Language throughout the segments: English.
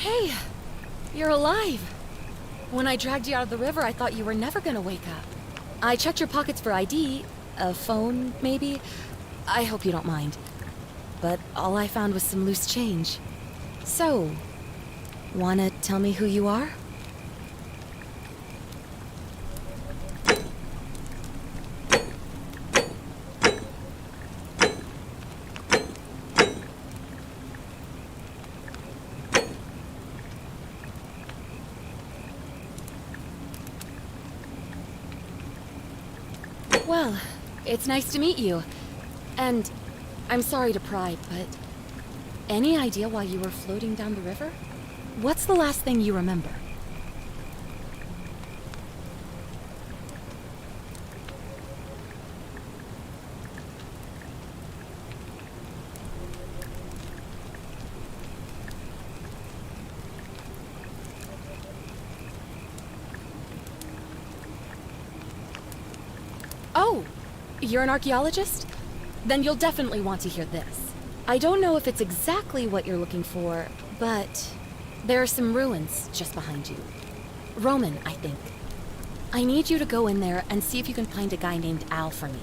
Hey, you're alive. When I dragged you out of the river, I thought you were never gonna wake up. I checked your pockets for ID, a phone, maybe. I hope you don't mind. But all I found was some loose change. So, wanna tell me who you are? Well, it's nice to meet you. And I'm sorry to pry, but any idea why you were floating down the river? What's the last thing you remember? Oh, you're an archaeologist? Then you'll definitely want to hear this. I don't know if it's exactly what you're looking for, but there are some ruins just behind you. Roman, I think. I need you to go in there and see if you can find a guy named Al for me.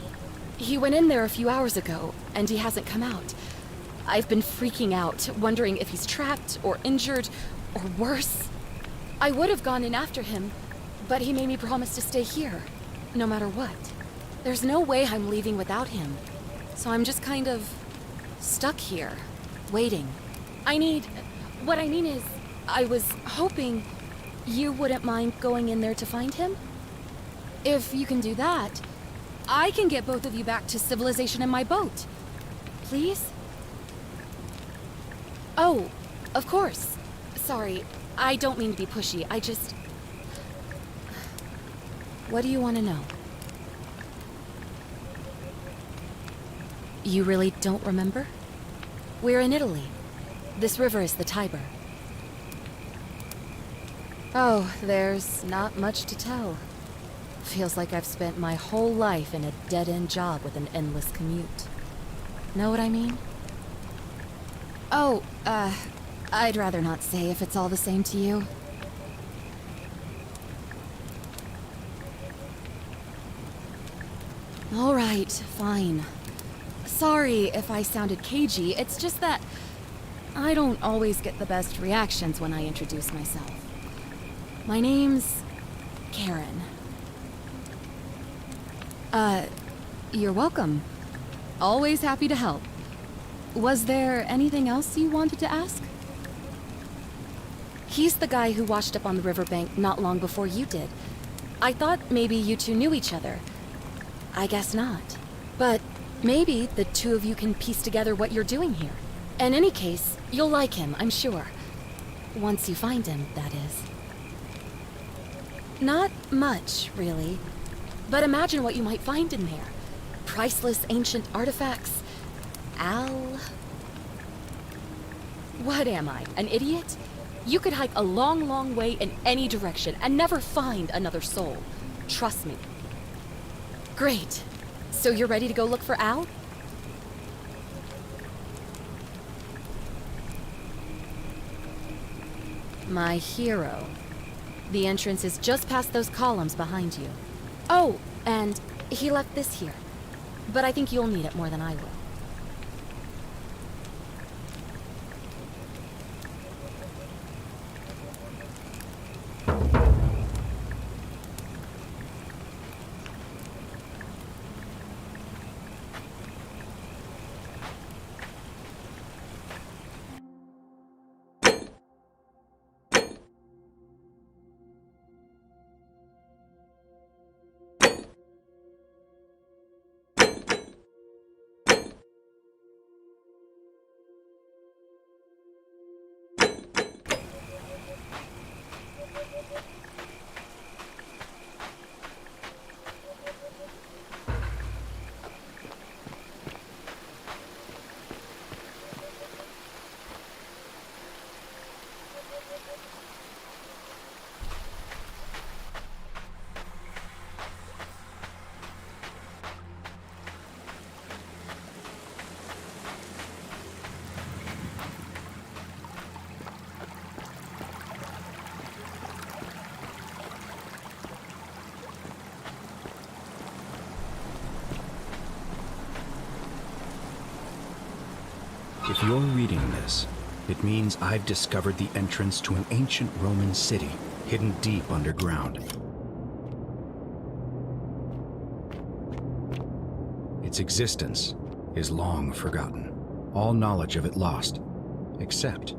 He went in there a few hours ago, and he hasn't come out. I've been freaking out, wondering if he's trapped or injured or worse. I would have gone in after him, but he made me promise to stay here, no matter what. There's no way I'm leaving without him, so I'm just kind of stuck here, waiting. What I mean is, I was hoping you wouldn't mind going in there to find him? If you can do that, I can get both of you back to civilization in my boat. Please? Oh, of course. Sorry, I don't mean to be pushy, I just... What do you want to know? You really don't remember? We're in Italy. This river is the Tiber. Oh, there's not much to tell. Feels like I've spent my whole life in a dead-end job with an endless commute. Know what I mean? Oh, I'd rather not say if it's all the same to you. All right, fine. Sorry if I sounded cagey, it's just that I don't always get the best reactions when I introduce myself. My name's Karen. You're welcome. Always happy to help. Was there anything else you wanted to ask? He's the guy who washed up on the riverbank not long before you did. I thought maybe you two knew each other. I guess not. But maybe the two of you can piece together what you're doing here. In any case, you'll like him, I'm sure. Once you find him, that is. Not much, really. But imagine what you might find in there. Priceless ancient artifacts. Al... What am I, an idiot? You could hike a long, long way in any direction and never find another soul. Trust me. Great. So you're ready to go look for Al? My hero. The entrance is just past those columns behind you. Oh, and he left this here. But I think you'll need it more than I will. If you're reading this, it means I've discovered the entrance to an ancient Roman city hidden deep underground. Its existence is long forgotten, all knowledge of it lost, except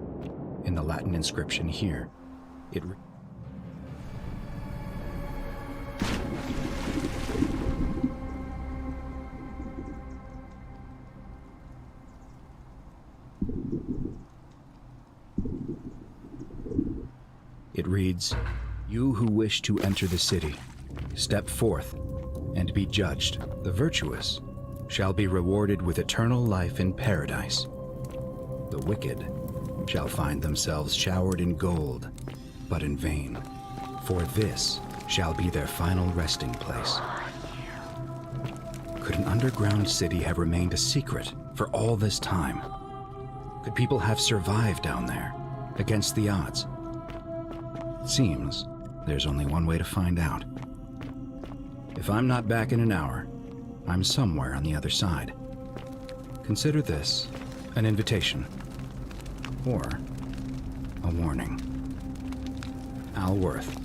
in the Latin inscription here. It reads, "You who wish to enter the city, step forth and be judged. The virtuous shall be rewarded with eternal life in paradise. The wicked shall find themselves showered in gold, but in vain, for this shall be their final resting place." Could an underground city have remained a secret for all this time? Could people have survived down there, against the odds? It seems there's only one way to find out. If I'm not back in an hour, I'm somewhere on the other side. Consider this an invitation, or a warning. Al Worth.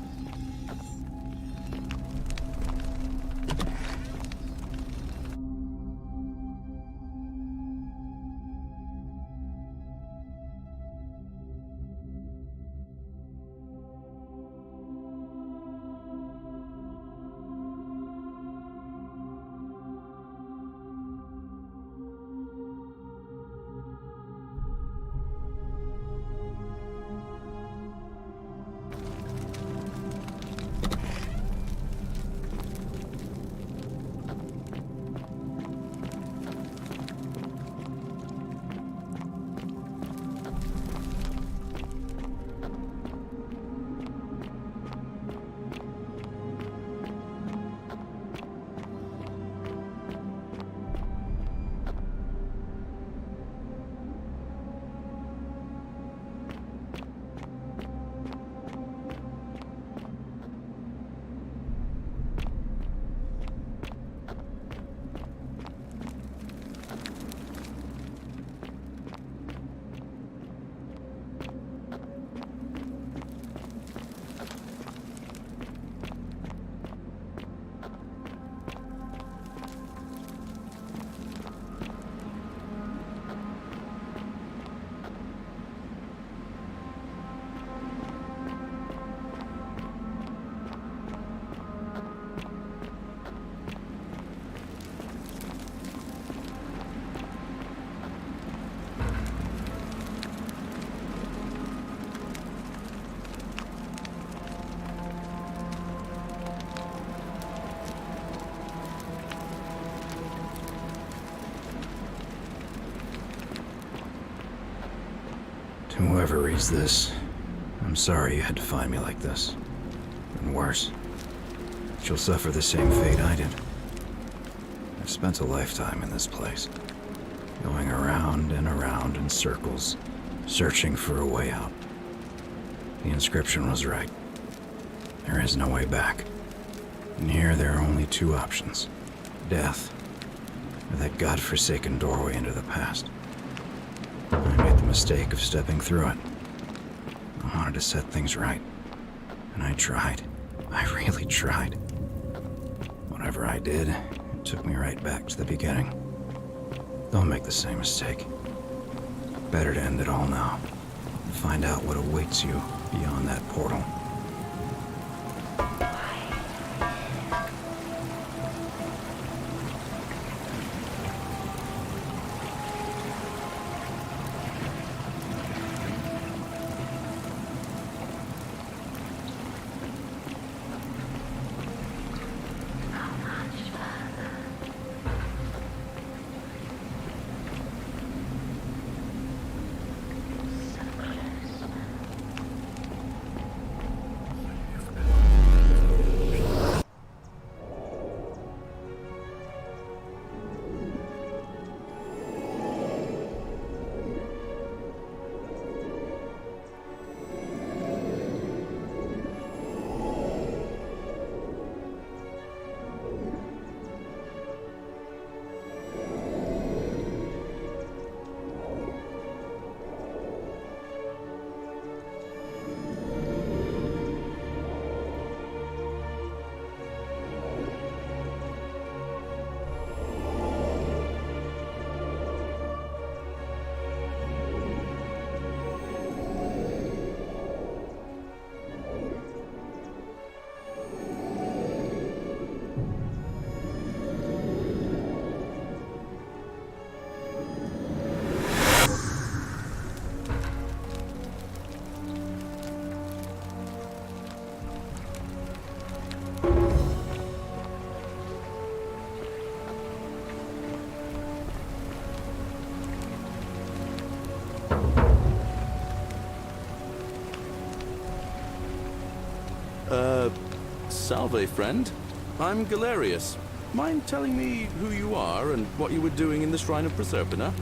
To whoever reads this, I'm sorry you had to find me like this. And worse, she'll suffer the same fate I did. I've spent a lifetime in this place, going around and around in circles, searching for a way out. The inscription was right. There is no way back. And here there are only two options: death, or that godforsaken doorway into the past. I made the mistake of stepping through it. I wanted to set things right. And I tried. I really tried. Whatever I did, it took me right back to the beginning. Don't make the same mistake. Better to end it all now. And find out what awaits you beyond that portal. Salve, friend. I'm Galerius. Mind telling me who you are and what you were doing in the Shrine of Proserpina?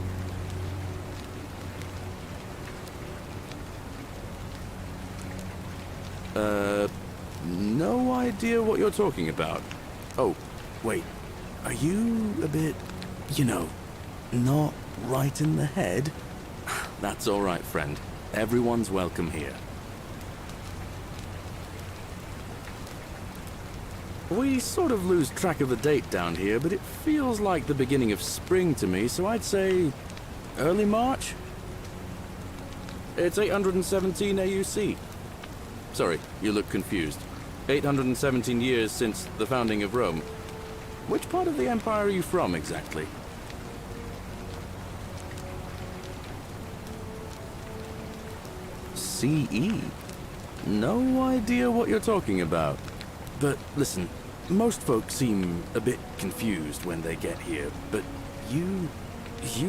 No idea what you're talking about. Oh, wait. Are you a bit, not right in the head? That's all right, friend. Everyone's welcome here. We sort of lose track of the date down here, but it feels like the beginning of spring to me, so I'd say early March? It's 817 AUC. Sorry, you look confused. 817 years since the founding of Rome. Which part of the Empire are you from, exactly? CE? No idea what you're talking about. But listen, most folks seem a bit confused when they get here, but you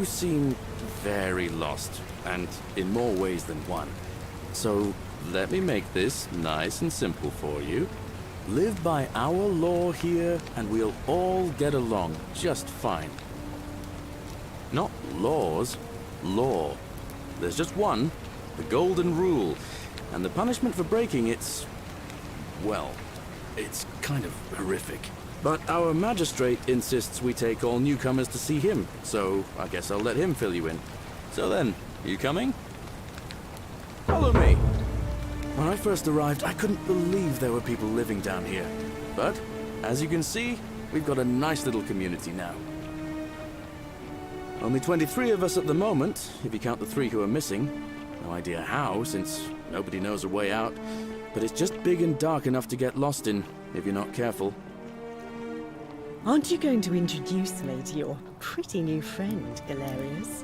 seem very lost, and in more ways than one. So let me make this nice and simple for you. Live by our law here, and we'll all get along just fine. Not laws, law. There's just one, the Golden Rule, and the punishment for breaking it's, well, it's kind of horrific. But our magistrate insists we take all newcomers to see him, so I guess I'll let him fill you in. So then, you coming? Follow me. When I first arrived, I couldn't believe there were people living down here. But, as you can see, we've got a nice little community now. Only 23 of us at the moment, if you count the 3 who are missing. No idea how, since nobody knows a way out. But it's just big and dark enough to get lost in, if you're not careful. Aren't you going to introduce me to your pretty new friend, Galerius?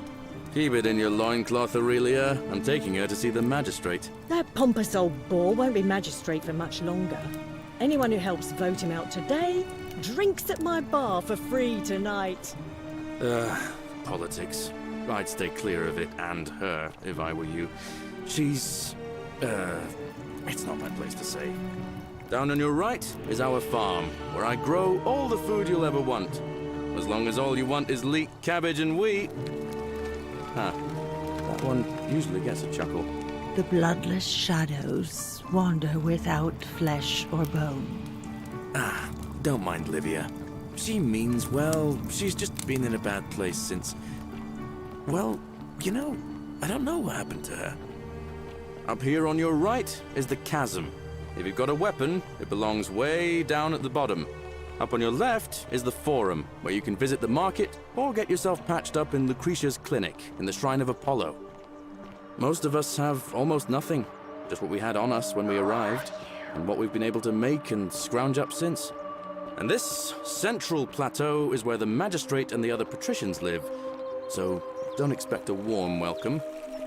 Keep it in your loincloth, Aurelia. I'm taking her to see the magistrate. That pompous old bore won't be magistrate for much longer. Anyone who helps vote him out today drinks at my bar for free tonight. Politics. I'd stay clear of it and her, if I were you. She's... it's not my place to say. Down on your right is our farm, where I grow all the food you'll ever want. As long as all you want is leek, cabbage, and wheat. Huh. That one usually gets a chuckle. The bloodless shadows wander without flesh or bone. Don't mind Livia. She means well. She's just been in a bad place since... Well, I don't know what happened to her. Up here on your right is the chasm. If you've got a weapon, it belongs way down at the bottom. Up on your left is the Forum, where you can visit the market or get yourself patched up in Lucretia's clinic in the Shrine of Apollo. Most of us have almost nothing, just what we had on us when we arrived, and what we've been able to make and scrounge up since. And this central plateau is where the magistrate and the other patricians live, so don't expect a warm welcome.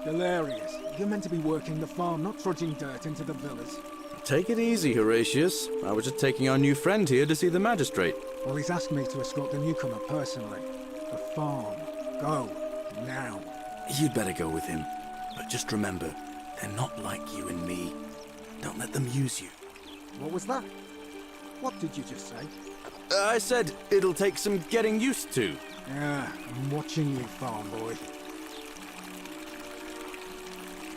Galerius, you're meant to be working the farm, not trudging dirt into the villas. Take it easy, Horatius. I was just taking our new friend here to see the magistrate. Well, he's asked me to escort the newcomer personally. The farm. Go. Now. You'd better go with him. But just remember, they're not like you and me. Don't let them use you. What was that? What did you just say? I said it'll take some getting used to. Yeah, I'm watching you, farm boy.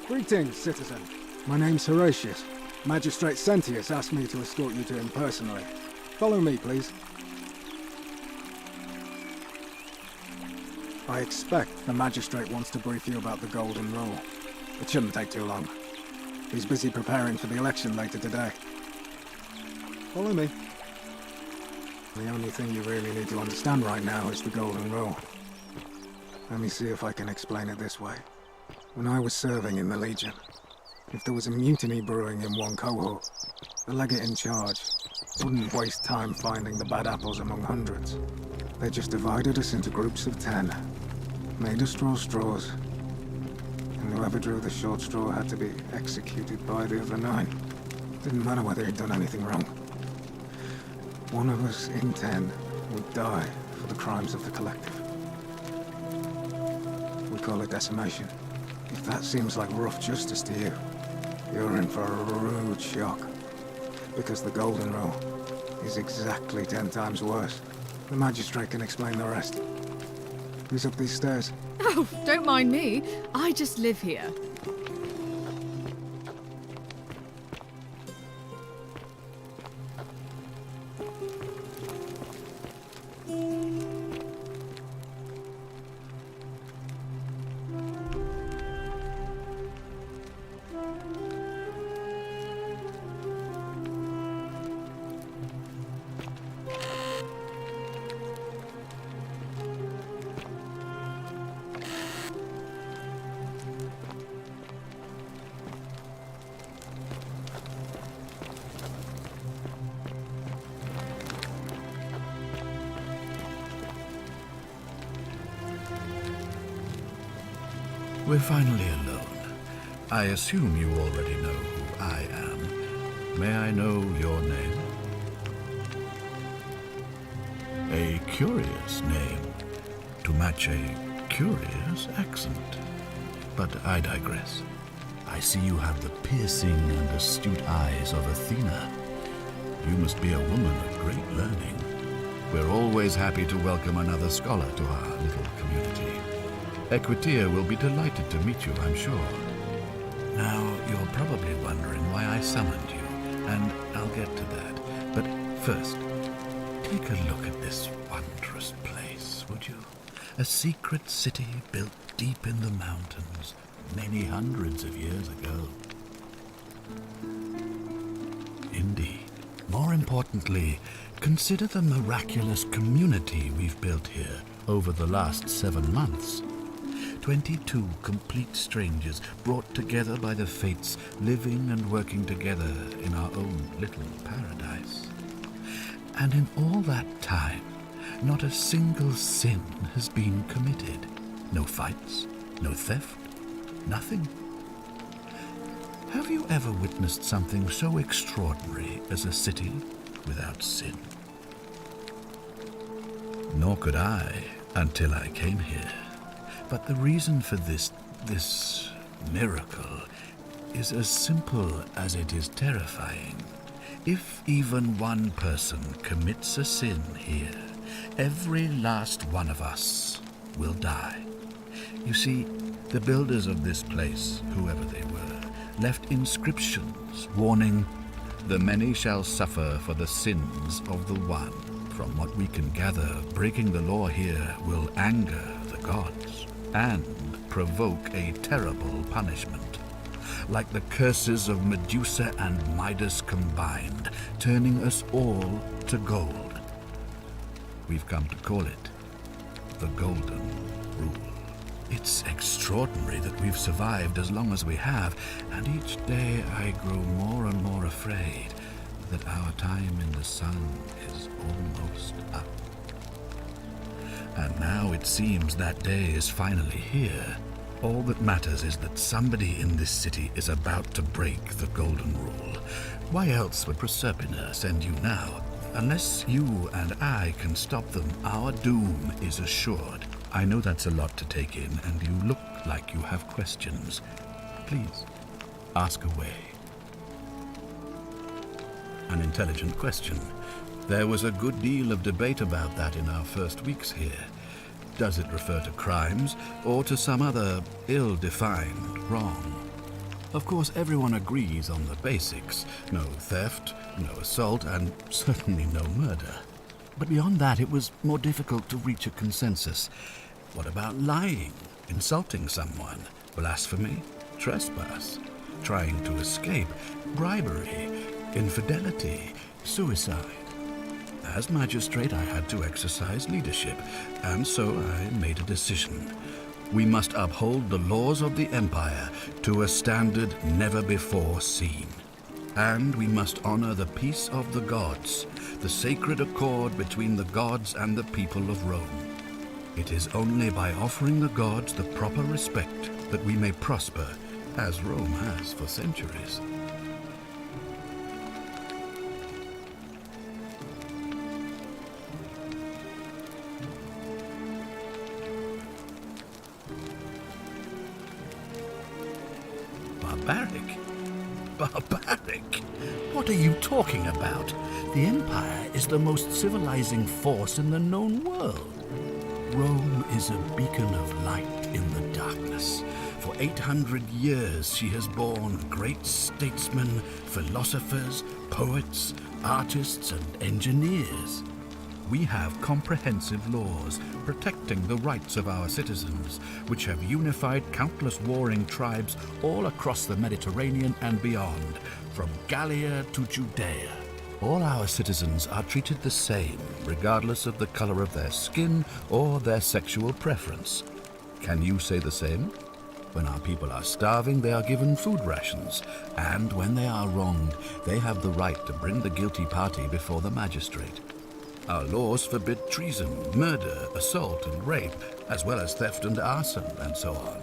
Greetings, citizen. My name's Horatius. Magistrate Sentius asked me to escort you to him personally. Follow me, please. I expect the magistrate wants to brief you about the Golden Rule. It shouldn't take too long. He's busy preparing for the election later today. Follow me. The only thing you really need to understand right now is the Golden Rule. Let me see if I can explain it this way. When I was serving in the Legion, if there was a mutiny brewing in one cohort, the legate in charge wouldn't waste time finding the bad apples among hundreds. They just divided us into groups of 10, made us draw straws, and whoever drew the short straw had to be executed by the other 9. Didn't matter whether he'd done anything wrong. One of us in 10 would die for the crimes of the collective. We call it decimation. If that seems like rough justice to you, you're in for a rude shock. Because the Golden Rule is exactly 10 times worse. The Magistrate can explain the rest. Who's up these stairs? Oh, don't mind me. I just live here. We're finally alone. I assume you already know who I am. May I know your name? A curious name, to match a curious accent. But I digress. I see you have the piercing and astute eyes of Athena. You must be a woman of great learning. We're always happy to welcome another scholar to our little community. Equitia will be delighted to meet you, I'm sure. Now, you're probably wondering why I summoned you, and I'll get to that. But first, take a look at this wondrous place, would you? A secret city built deep in the mountains, many hundreds of years ago. Indeed. More importantly, consider the miraculous community we've built here over the last 7 months. 22 complete strangers brought together by the fates, living and working together in our own little paradise. And in all that time, not a single sin has been committed. No fights, no theft, nothing. Have you ever witnessed something so extraordinary as a city without sin? Nor could I until I came here. But the reason for this miracle is as simple as it is terrifying. If even one person commits a sin here, every last one of us will die. You see, the builders of this place, whoever they were, left inscriptions warning, "The many shall suffer for the sins of the one." From what we can gather, breaking the law here will anger the gods and provoke a terrible punishment, like the curses of Medusa and Midas combined, turning us all to gold. We've come to call it the Golden Rule. It's extraordinary that we've survived as long as we have, and each day I grow more and more afraid that our time in the sun is almost up. And now it seems that day is finally here. All that matters is that somebody in this city is about to break the Golden Rule. Why else would Proserpina send you now? Unless you and I can stop them, our doom is assured. I know that's a lot to take in, and you look like you have questions. Please, ask away. An intelligent question. There was a good deal of debate about that in our first weeks here. Does it refer to crimes or to some other ill-defined wrong? Of course, everyone agrees on the basics. No theft, no assault, and certainly no murder. But beyond that, it was more difficult to reach a consensus. What about lying, insulting someone, blasphemy, trespass, trying to escape, bribery, infidelity, suicide? As magistrate, I had to exercise leadership, and so I made a decision. We must uphold the laws of the Empire to a standard never before seen. And we must honor the peace of the gods, the sacred accord between the gods and the people of Rome. It is only by offering the gods the proper respect that we may prosper, as Rome has for centuries. barbaric? Barbaric? What are you talking about? The Empire is the most civilizing force in the known world. Rome is a beacon of light in the darkness. For 800 years she has borne great statesmen, philosophers, poets, artists, and engineers. We have comprehensive laws protecting the rights of our citizens, which have unified countless warring tribes all across the Mediterranean and beyond, from Gallia to Judea. All our citizens are treated the same, regardless of the color of their skin or their sexual preference. Can you say the same? When our people are starving, they are given food rations, and when they are wronged, they have the right to bring the guilty party before the magistrate. Our laws forbid treason, murder, assault, and rape, as well as theft and arson, and so on.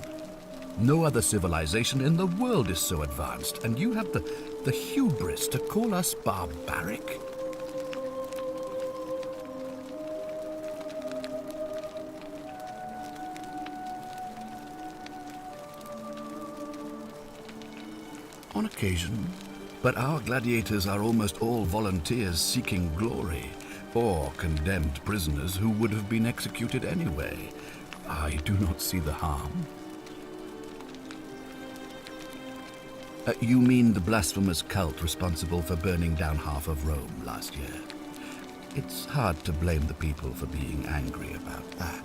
No other civilization in the world is so advanced, and you have the hubris to call us barbaric? On occasion, but our gladiators are almost all volunteers seeking glory, or condemned prisoners who would have been executed anyway. I do not see the harm. You mean the blasphemous cult responsible for burning down half of Rome last year? It's hard to blame the people for being angry about that.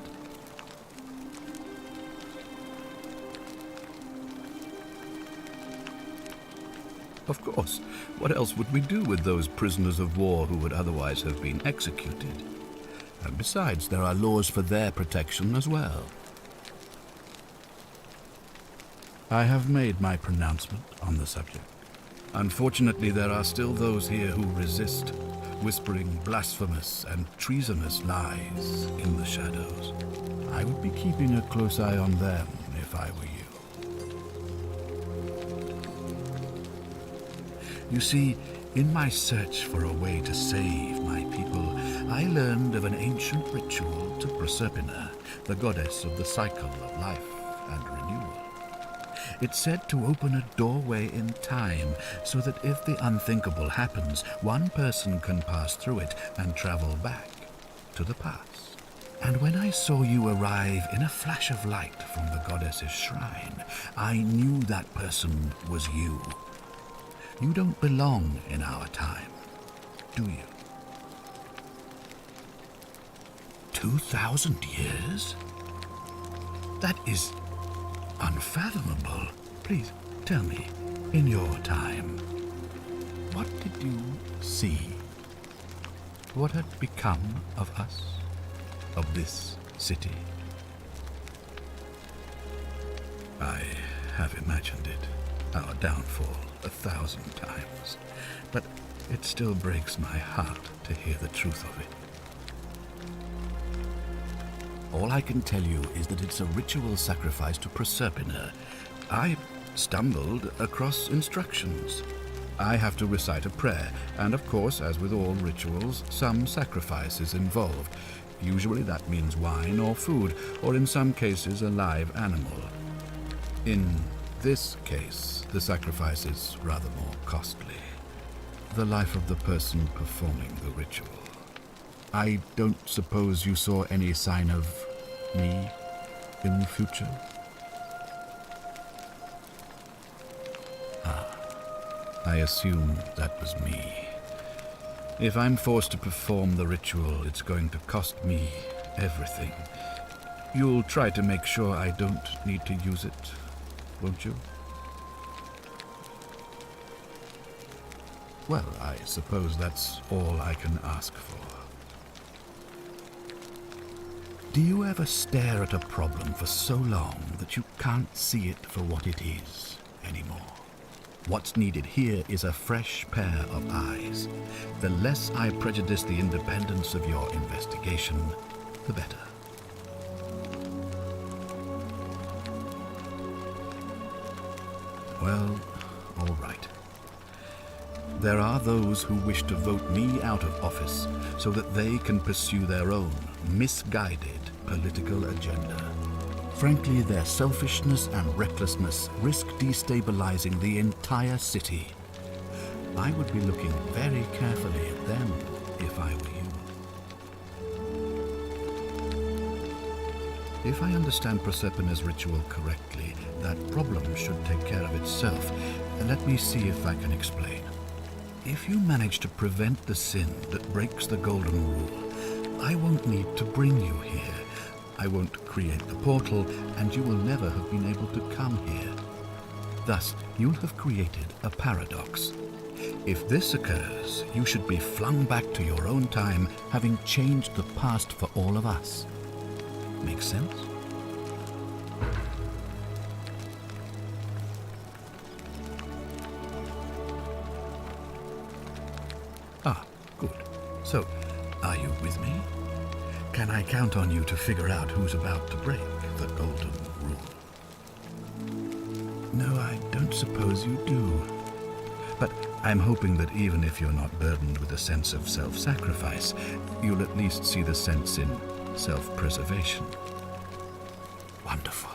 Of course, what else would we do with those prisoners of war who would otherwise have been executed? And besides, there are laws for their protection as well. I have made my pronouncement on the subject. Unfortunately, there are still those here who resist, whispering blasphemous and treasonous lies in the shadows. I would be keeping a close eye on them if I were you. You see, in my search for a way to save my people, I learned of an ancient ritual to Proserpina, the goddess of the cycle of life and renewal. It's said to open a doorway in time, so that if the unthinkable happens, one person can pass through it and travel back to the past. And when I saw you arrive in a flash of light from the goddess's shrine, I knew that person was you. You don't belong in our time, do you? 2,000 years? That is unfathomable. Please tell me, in your time, what did you see? What had become of us, of this city? I have imagined it, our downfall, 1,000 times, but it still breaks my heart to hear the truth of it. All I can tell you is that it's a ritual sacrifice to Proserpina. I stumbled across instructions. I have to recite a prayer, and of course, as with all rituals, some sacrifice is involved. Usually that means wine or food, or in some cases a live animal. In this case, the sacrifice is rather more costly. The life of the person performing the ritual. I don't suppose you saw any sign of me in the future? I assume that was me. If I'm forced to perform the ritual, it's going to cost me everything. You'll try to make sure I don't need to use it, won't you? Well, I suppose that's all I can ask for. Do you ever stare at a problem for so long that you can't see it for what it is anymore? What's needed here is a fresh pair of eyes. The less I prejudice the independence of your investigation, the better. Well, all right. There are those who wish to vote me out of office so that they can pursue their own misguided political agenda. Frankly, their selfishness and recklessness risk destabilizing the entire city. I would be looking very carefully at them if I were you. If I understand Prosperna's ritual correctly, that problem should take care of itself. Let me see if I can explain. If you manage to prevent the sin that breaks the Golden Rule, I won't need to bring you here. I won't create the portal, and you will never have been able to come here. Thus, you'll have created a paradox. If this occurs, you should be flung back to your own time, having changed the past for all of us. Make sense? Ah, good. So, are you with me? Can I count on you to figure out who's about to break the Golden Rule? No, I don't suppose you do. But I'm hoping that even if you're not burdened with a sense of self-sacrifice, you'll at least see the sense in self-preservation. Wonderful.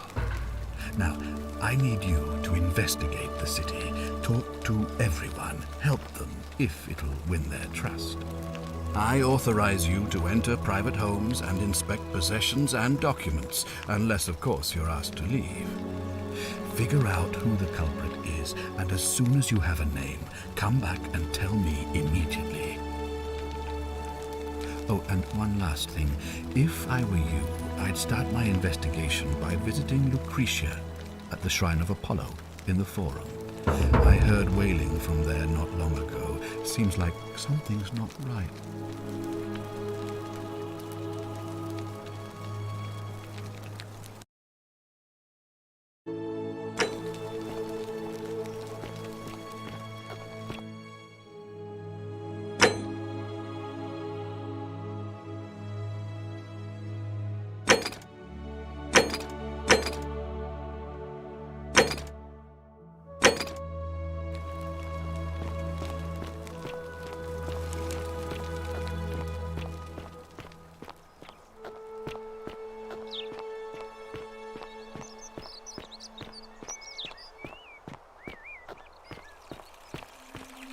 Now, I need you to investigate the city, talk to everyone, help them if it'll win their trust. I authorize you to enter private homes and inspect possessions and documents, unless, of course, you're asked to leave. Figure out who the culprit is, and as soon as you have a name, come back and tell me immediately. Oh, and one last thing. If I were you, I'd start my investigation by visiting Lucretia at the Shrine of Apollo in the Forum. I heard wailing from there not long ago. Seems like something's not right.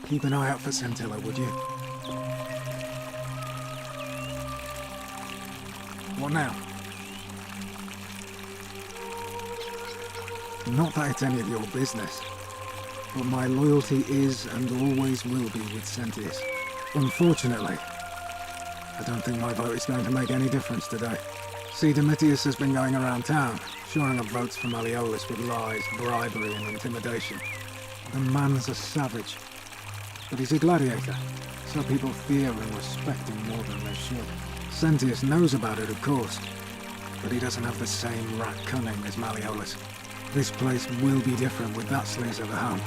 Keep an eye out for Scintilla, would you? What now? Not that it's any of your business, but my loyalty is and always will be with Sentius. Unfortunately, I don't think my vote is going to make any difference today. See, Domitius has been going around town, shoring up votes for Malleolus with lies, bribery and intimidation. The man's a savage. But he's a gladiator, so people fear and respect him more than they should. Sentius knows about it, of course, but he doesn't have the same rat cunning as Malleolus. This place will be different with that sleaze at the helm.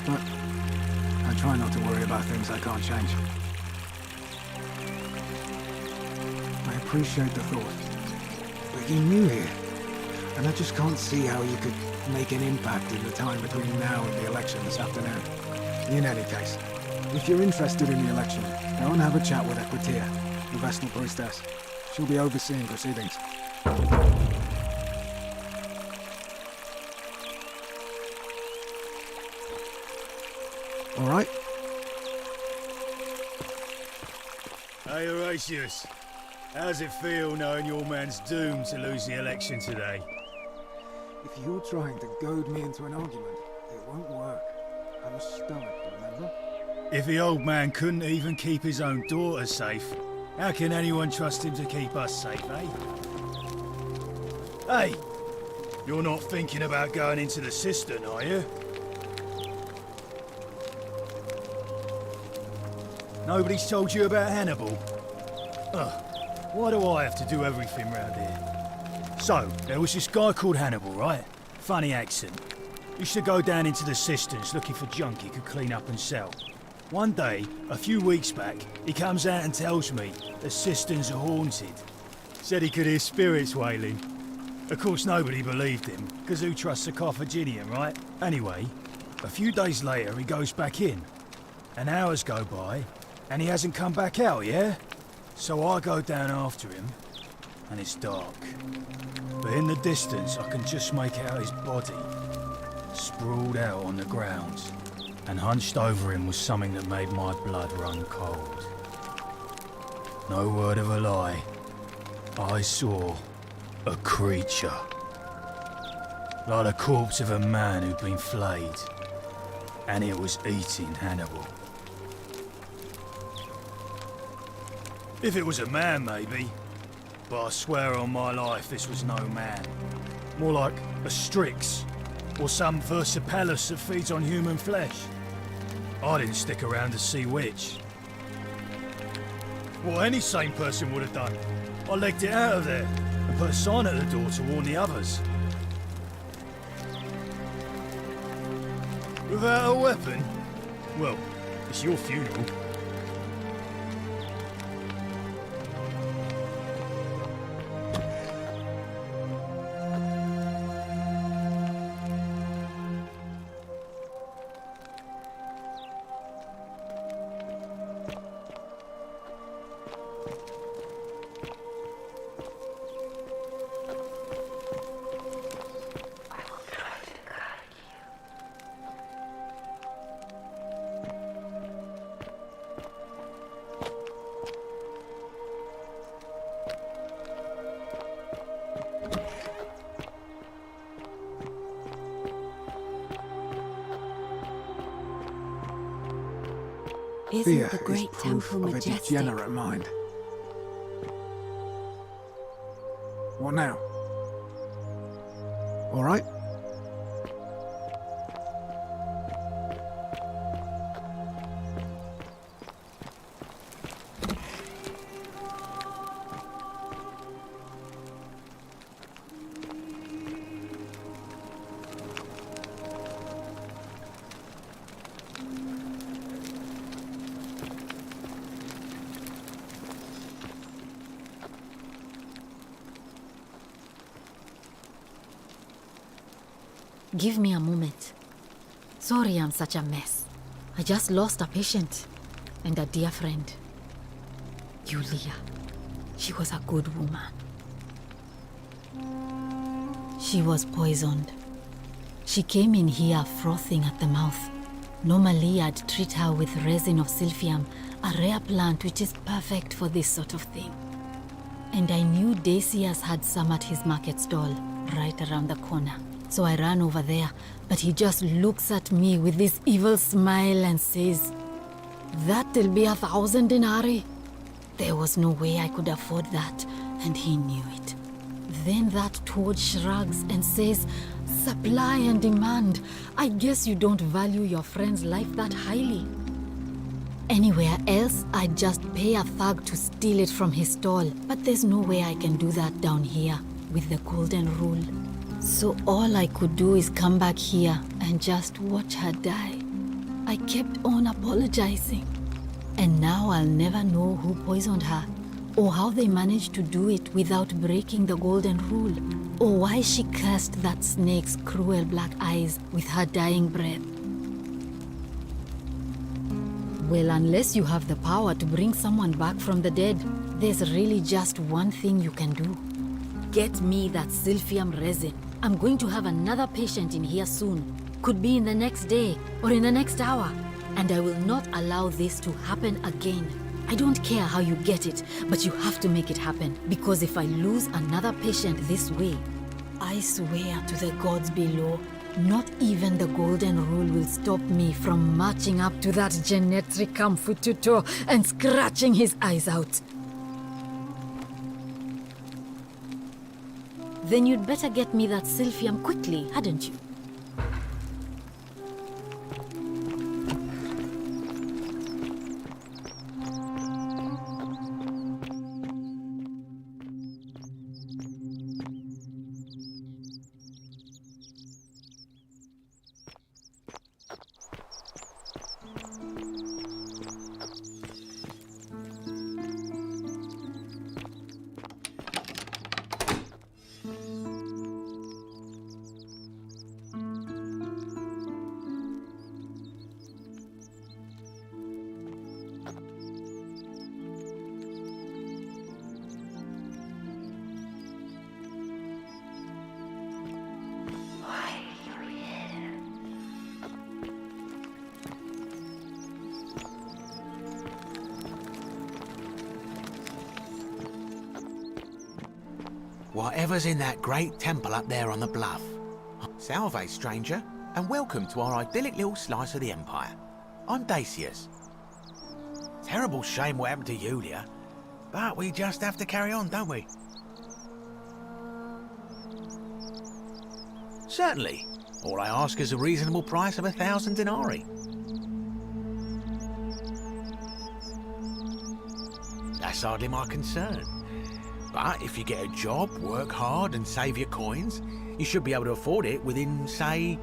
But I try not to worry about things I can't change. I appreciate the thought, but you're new here, and I just can't see how you could make an impact in the time between now and the election this afternoon. In any case, if you're interested in the election, go and have a chat with Equitia, the Vestal Priestess. She'll be overseeing proceedings. All right? Hey, Horatius. How's it feel knowing your man's doomed to lose the election today? If you're trying to goad me into an argument, it won't work. I'm a stoic, remember? If the old man couldn't even keep his own daughter safe, how can anyone trust him to keep us safe, eh? Hey! You're not thinking about going into the cistern, are you? Nobody's told you about Hannibal? Ugh, why do I have to do everything round here? So, there was this guy called Hannibal, right? Funny accent. Used to go down into the cisterns looking for junk he could clean up and sell. One day, a few weeks back, he comes out and tells me the cisterns are haunted. Said he could hear spirits wailing. Of course, nobody believed him, because who trusts a Carthaginian, right? Anyway, a few days later, he goes back in. And hours go by, and he hasn't come back out, yeah? So I go down after him, and it's dark. but in the distance I can just make out his body, sprawled out on the ground, and hunched over him was something that made my blood run cold. No word of a lie, I saw a creature. Like the corpse of a man who'd been flayed, and it was eating Hannibal. If it was a man, maybe, but I swear on my life this was no man. More like a Strix, or some Versipelus that feeds on human flesh. I didn't stick around to see which. What any sane person would have done. I legged it out of there and put a sign at the door to warn the others. Without a weapon? Well, it's your funeral. Isn't Fear the great is proof temple of a majestic? degenerate mind. What now? All right? Give me a moment. Sorry I'm such a mess. I just lost a patient and a dear friend. Yulia. She was a good woman. She was poisoned. She came in here frothing at the mouth. Normally I'd treat her with resin of silphium, a rare plant which is perfect for this sort of thing. And I knew Decius had some at his market stall, right around the corner. So I ran over there, but he just looks at me with this evil smile and says, "That'll be 1,000 denarii." There was no way I could afford that, and he knew it. Then that toad shrugs and says, "Supply and demand. I guess you don't value your friend's life that highly." Anywhere else, I'd just pay a thug to steal it from his stall, but there's no way I can do that down here with the golden rule. So all I could do is come back here and just watch her die. I kept on apologizing. And now I'll never know who poisoned her, or how they managed to do it without breaking the golden rule, or why she cursed that snake's cruel black eyes with her dying breath. Well, unless you have the power to bring someone back from the dead, there's really just one thing you can do. Get me that silphium resin. I'm going to have another patient in here soon. Could be in the next day or in the next hour. And I will not allow this to happen again. I don't care how you get it, but you have to make it happen. Because if I lose another patient this way, I swear to the gods below, not even the golden rule will stop me from marching up to that Genetricum Fututo and scratching his eyes out. Then you'd better get me that silphium quickly, hadn't you? whatever's in that great temple up there on the bluff. Salve, stranger, and welcome to our idyllic little slice of the Empire. I'm Dacius. Terrible shame what happened to Yulia, but we just have to carry on, don't we? Certainly. All I ask is a reasonable price of 1,000 denarii. That's hardly my concern. But if you get a job, work hard and save your coins, you should be able to afford it within, say,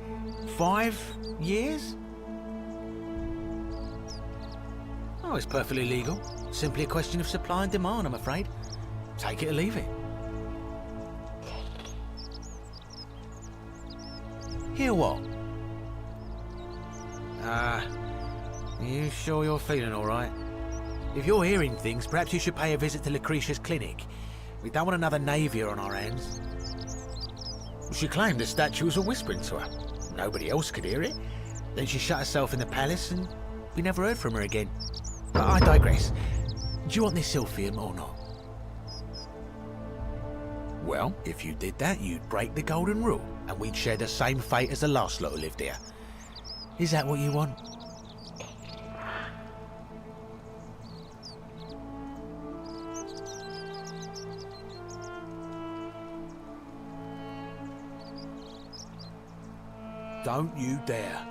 5 years? Oh, it's perfectly legal. Simply a question of supply and demand, I'm afraid. Take it or leave it. Hear what? You sure you're feeling all right? If you're hearing things, perhaps you should pay a visit to Lucretia's clinic. We don't want another Navia on our hands. She claimed the statue was whispering to her. Nobody else could hear it. Then she shut herself in the palace and we never heard from her again. But I digress. Do you want this Silphium or not? Well, if you did that, you'd break the golden rule, and we'd share the same fate as the last lot who lived here. Is that what you want? Don't you dare.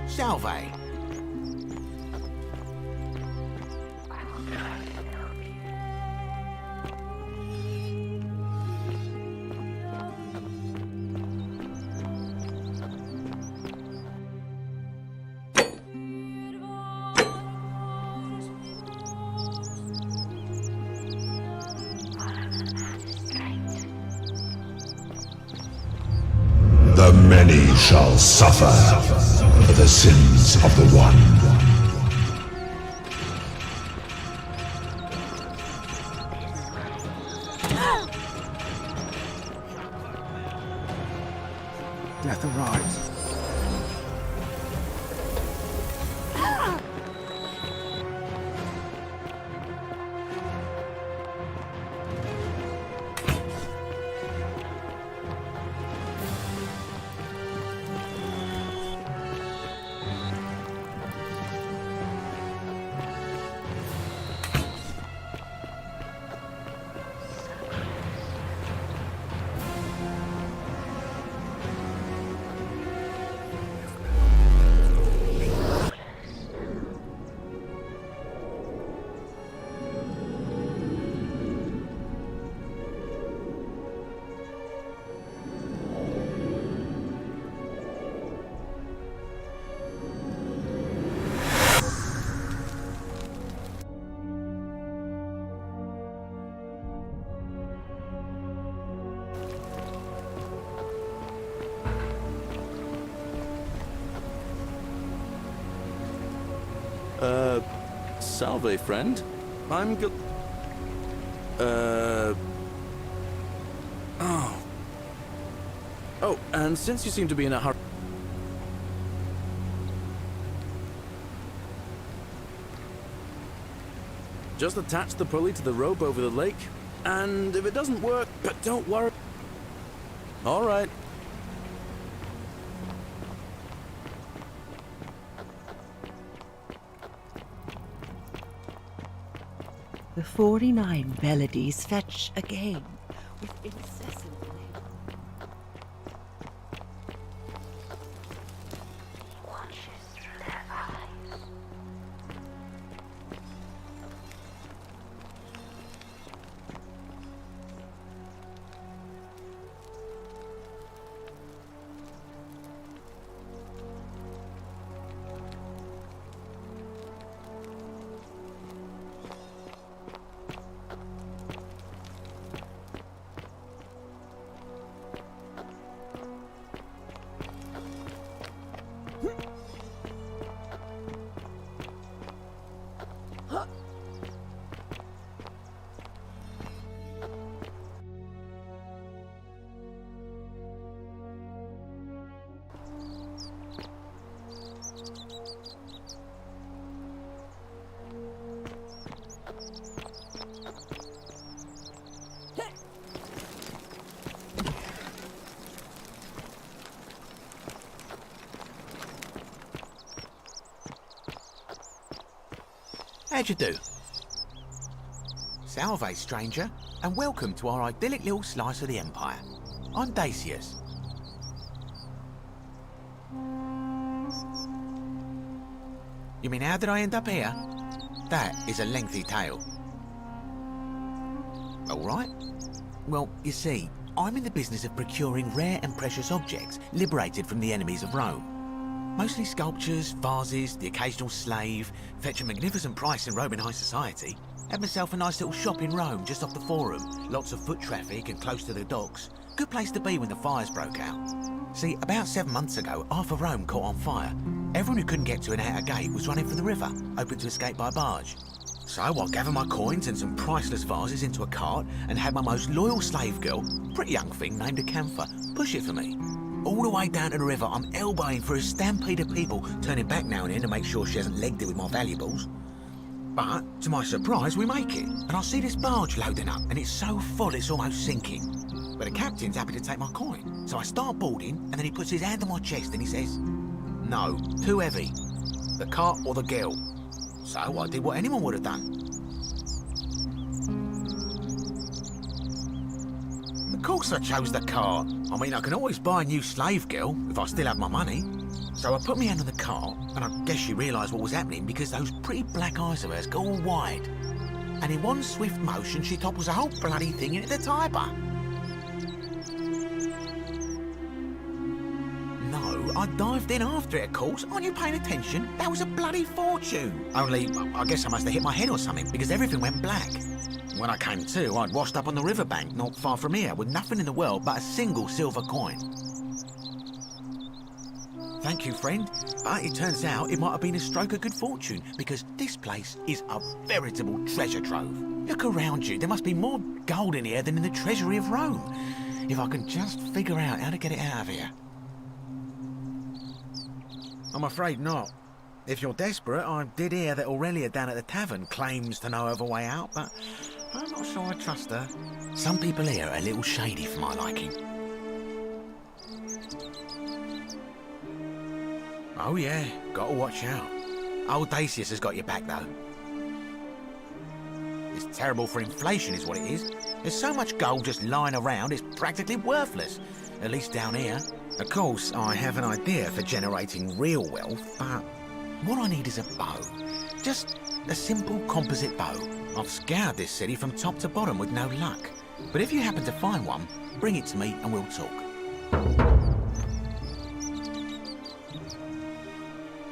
Salve. The many shall suffer for the sins of the one. Death arrives. Salve, friend. I'm good. Oh, and since you seem to be in a hurry... Just attach the pulley to the rope over the lake, and if it doesn't work, but don't worry. All right. The 49 melodies fetch again with incessant labor. He watches through their eyes. How'd you do? Salve, stranger, and welcome to our idyllic little slice of the Empire. I'm Dacius. You mean, how did I end up here? That is a lengthy tale. All right. Well, you see, I'm in the business of procuring rare and precious objects liberated from the enemies of Rome. Mostly sculptures, vases, the occasional slave. Fetch a magnificent price in Roman high society. Had myself a nice little shop in Rome just off the Forum. Lots of foot traffic and close to the docks. Good place to be when the fires broke out. See, about 7 months ago, half of Rome caught on fire. Everyone who couldn't get to an outer gate was running for the river, hoping to escape by barge. So I gathered my coins and some priceless vases into a cart and had my most loyal slave girl, pretty young thing named Acantha, push it for me. All the way down to the river, I'm elbowing through a stampede of people, turning back now and then to make sure she hasn't legged it with my valuables. But, to my surprise, we make it, and I see this barge loading up, and it's so full it's almost sinking. But the captain's happy to take my coin, so I start boarding, and then he puts his hand on my chest and he says, "No, too heavy. The cart or the girl." So I did what anyone would have done. Of course I chose the cart. I mean, I can always buy a new slave girl if I still have my money. So I put my hand on the cart, and I guess she realised what was happening because those pretty black eyes of hers go all wide. And in one swift motion, she topples the whole bloody thing into the Tiber. No, I dived in after it, of course. Aren't you paying attention? That was a bloody fortune. Only, I guess I must have hit my head or something because everything went black. When I came to, I'd washed up on the riverbank not far from here with nothing in the world but a single silver coin. Thank you, friend. But it turns out it might have been a stroke of good fortune because this place is a veritable treasure trove. Look around you. There must be more gold in here than in the treasury of Rome. If I can just figure out how to get it out of here. I'm afraid not. If you're desperate, I did hear that Aurelia down at the tavern claims to know of a way out, but I'm not sure I trust her. Some people here are a little shady for my liking. Oh yeah, gotta watch out. Old Dacius has got your back though. It's terrible for inflation is what it is. There's so much gold just lying around, it's practically worthless. At least down here. Of course, I have an idea for generating real wealth, but what I need is a bow. Just a simple composite bow. I've scoured this city from top to bottom with no luck. But if you happen to find one, bring it to me and we'll talk.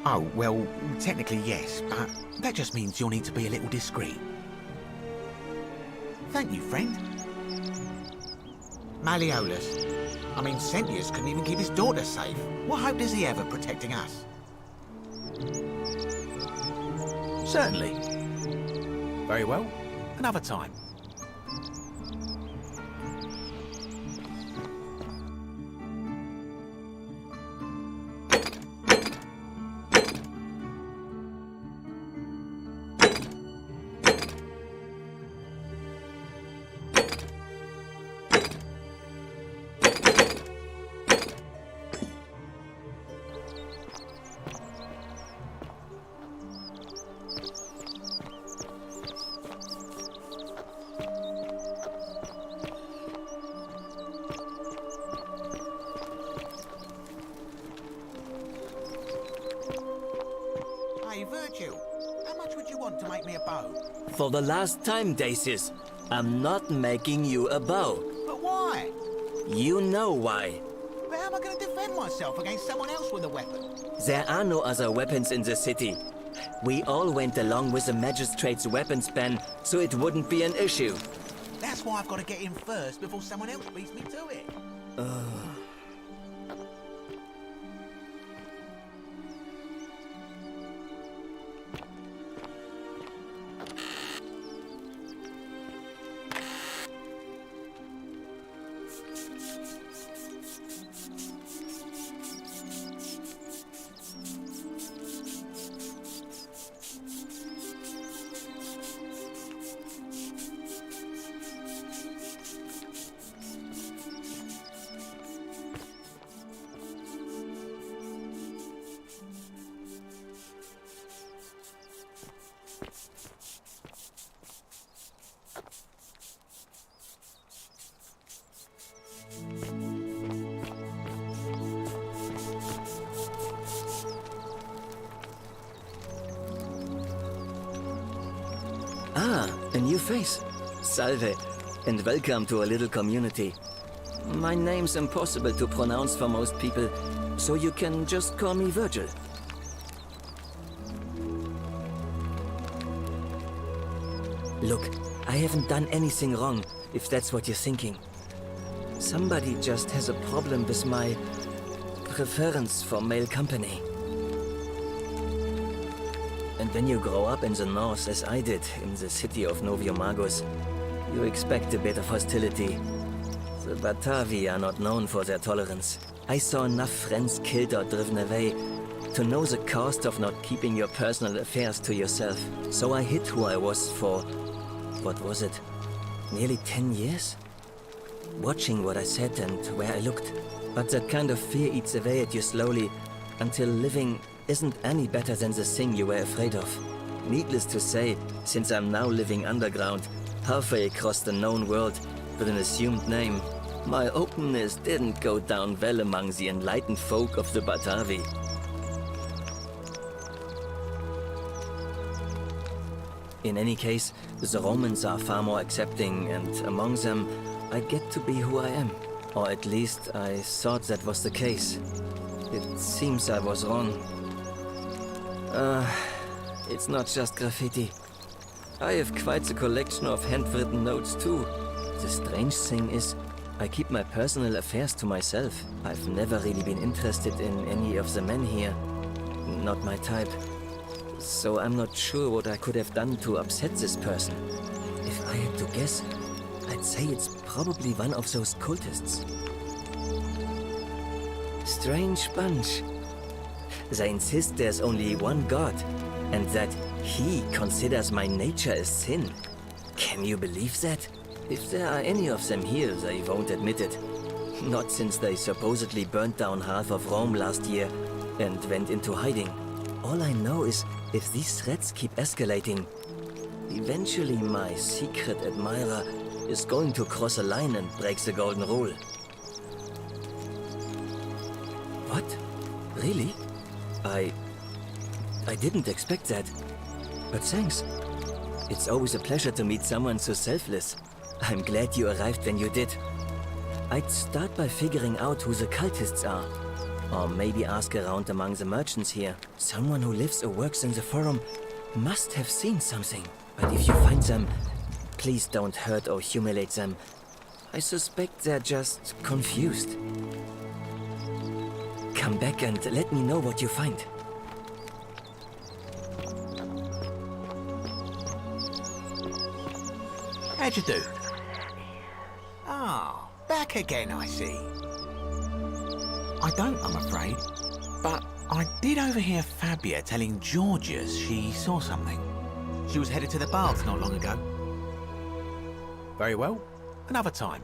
Oh, well, technically yes, but that just means you'll need to be a little discreet. Thank you, friend. Malleolus. I mean, Sentius couldn't even keep his daughter safe. What hope does he have of protecting us? Certainly. Very well. Another time. Hey, Virgil, how much would you want to make me a bow? For the last time, Dacius, I'm not making you a bow. But why? You know why. But how am I going to defend myself against someone else with a weapon? There are no other weapons in the city. We all went along with the magistrate's weapons ban, so it wouldn't be an issue. That's why I've got to get in first before someone else beats me to it. A new face. Salve, and welcome to a little community. My name's impossible to pronounce for most people, so you can just call me Virgil. Look, I haven't done anything wrong, if that's what you're thinking. Somebody just has a problem with my preference for male company. And when you grow up in the north, as I did, in the city of Noviomagus, you expect a bit of hostility. The Batavi are not known for their tolerance. I saw enough friends killed or driven away to know the cost of not keeping your personal affairs to yourself. So I hid who I was for, what was it, nearly 10 years? Watching what I said and where I looked. But that kind of fear eats away at you slowly, until living isn't any better than the thing you were afraid of. Needless to say, since I'm now living underground, halfway across the known world, with an assumed name, my openness didn't go down well among the enlightened folk of the Batavi. In any case, the Romans are far more accepting, and among them, I get to be who I am. Or at least, I thought that was the case. It seems I was wrong. It's not just graffiti. I have quite the collection of handwritten notes too. The strange thing is, I keep my personal affairs to myself. I've never really been interested in any of the men here. Not my type. So I'm not sure what I could have done to upset this person. If I had to guess, I'd say it's probably one of those cultists. Strange bunch. They insist there's only one God, and that he considers my nature a sin. Can you believe that? If there are any of them here, they won't admit it. Not since they supposedly burnt down half of Rome last year and went into hiding. All I know is, if these threats keep escalating, eventually my secret admirer is going to cross a line and break the golden rule. What? Really? I didn't expect that. But thanks. It's always a pleasure to meet someone so selfless. I'm glad you arrived when you did. I'd start by figuring out who the cultists are. Or maybe ask around among the merchants here. Someone who lives or works in the forum must have seen something. But if you find them, please don't hurt or humiliate them. I suspect they're just confused. Come back and let me know what you find. How'd you do? Ah, back again, I see. I don't, I'm afraid. But I did overhear Fabia telling Georgius she saw something. She was headed to the baths not long ago. Very well, another time.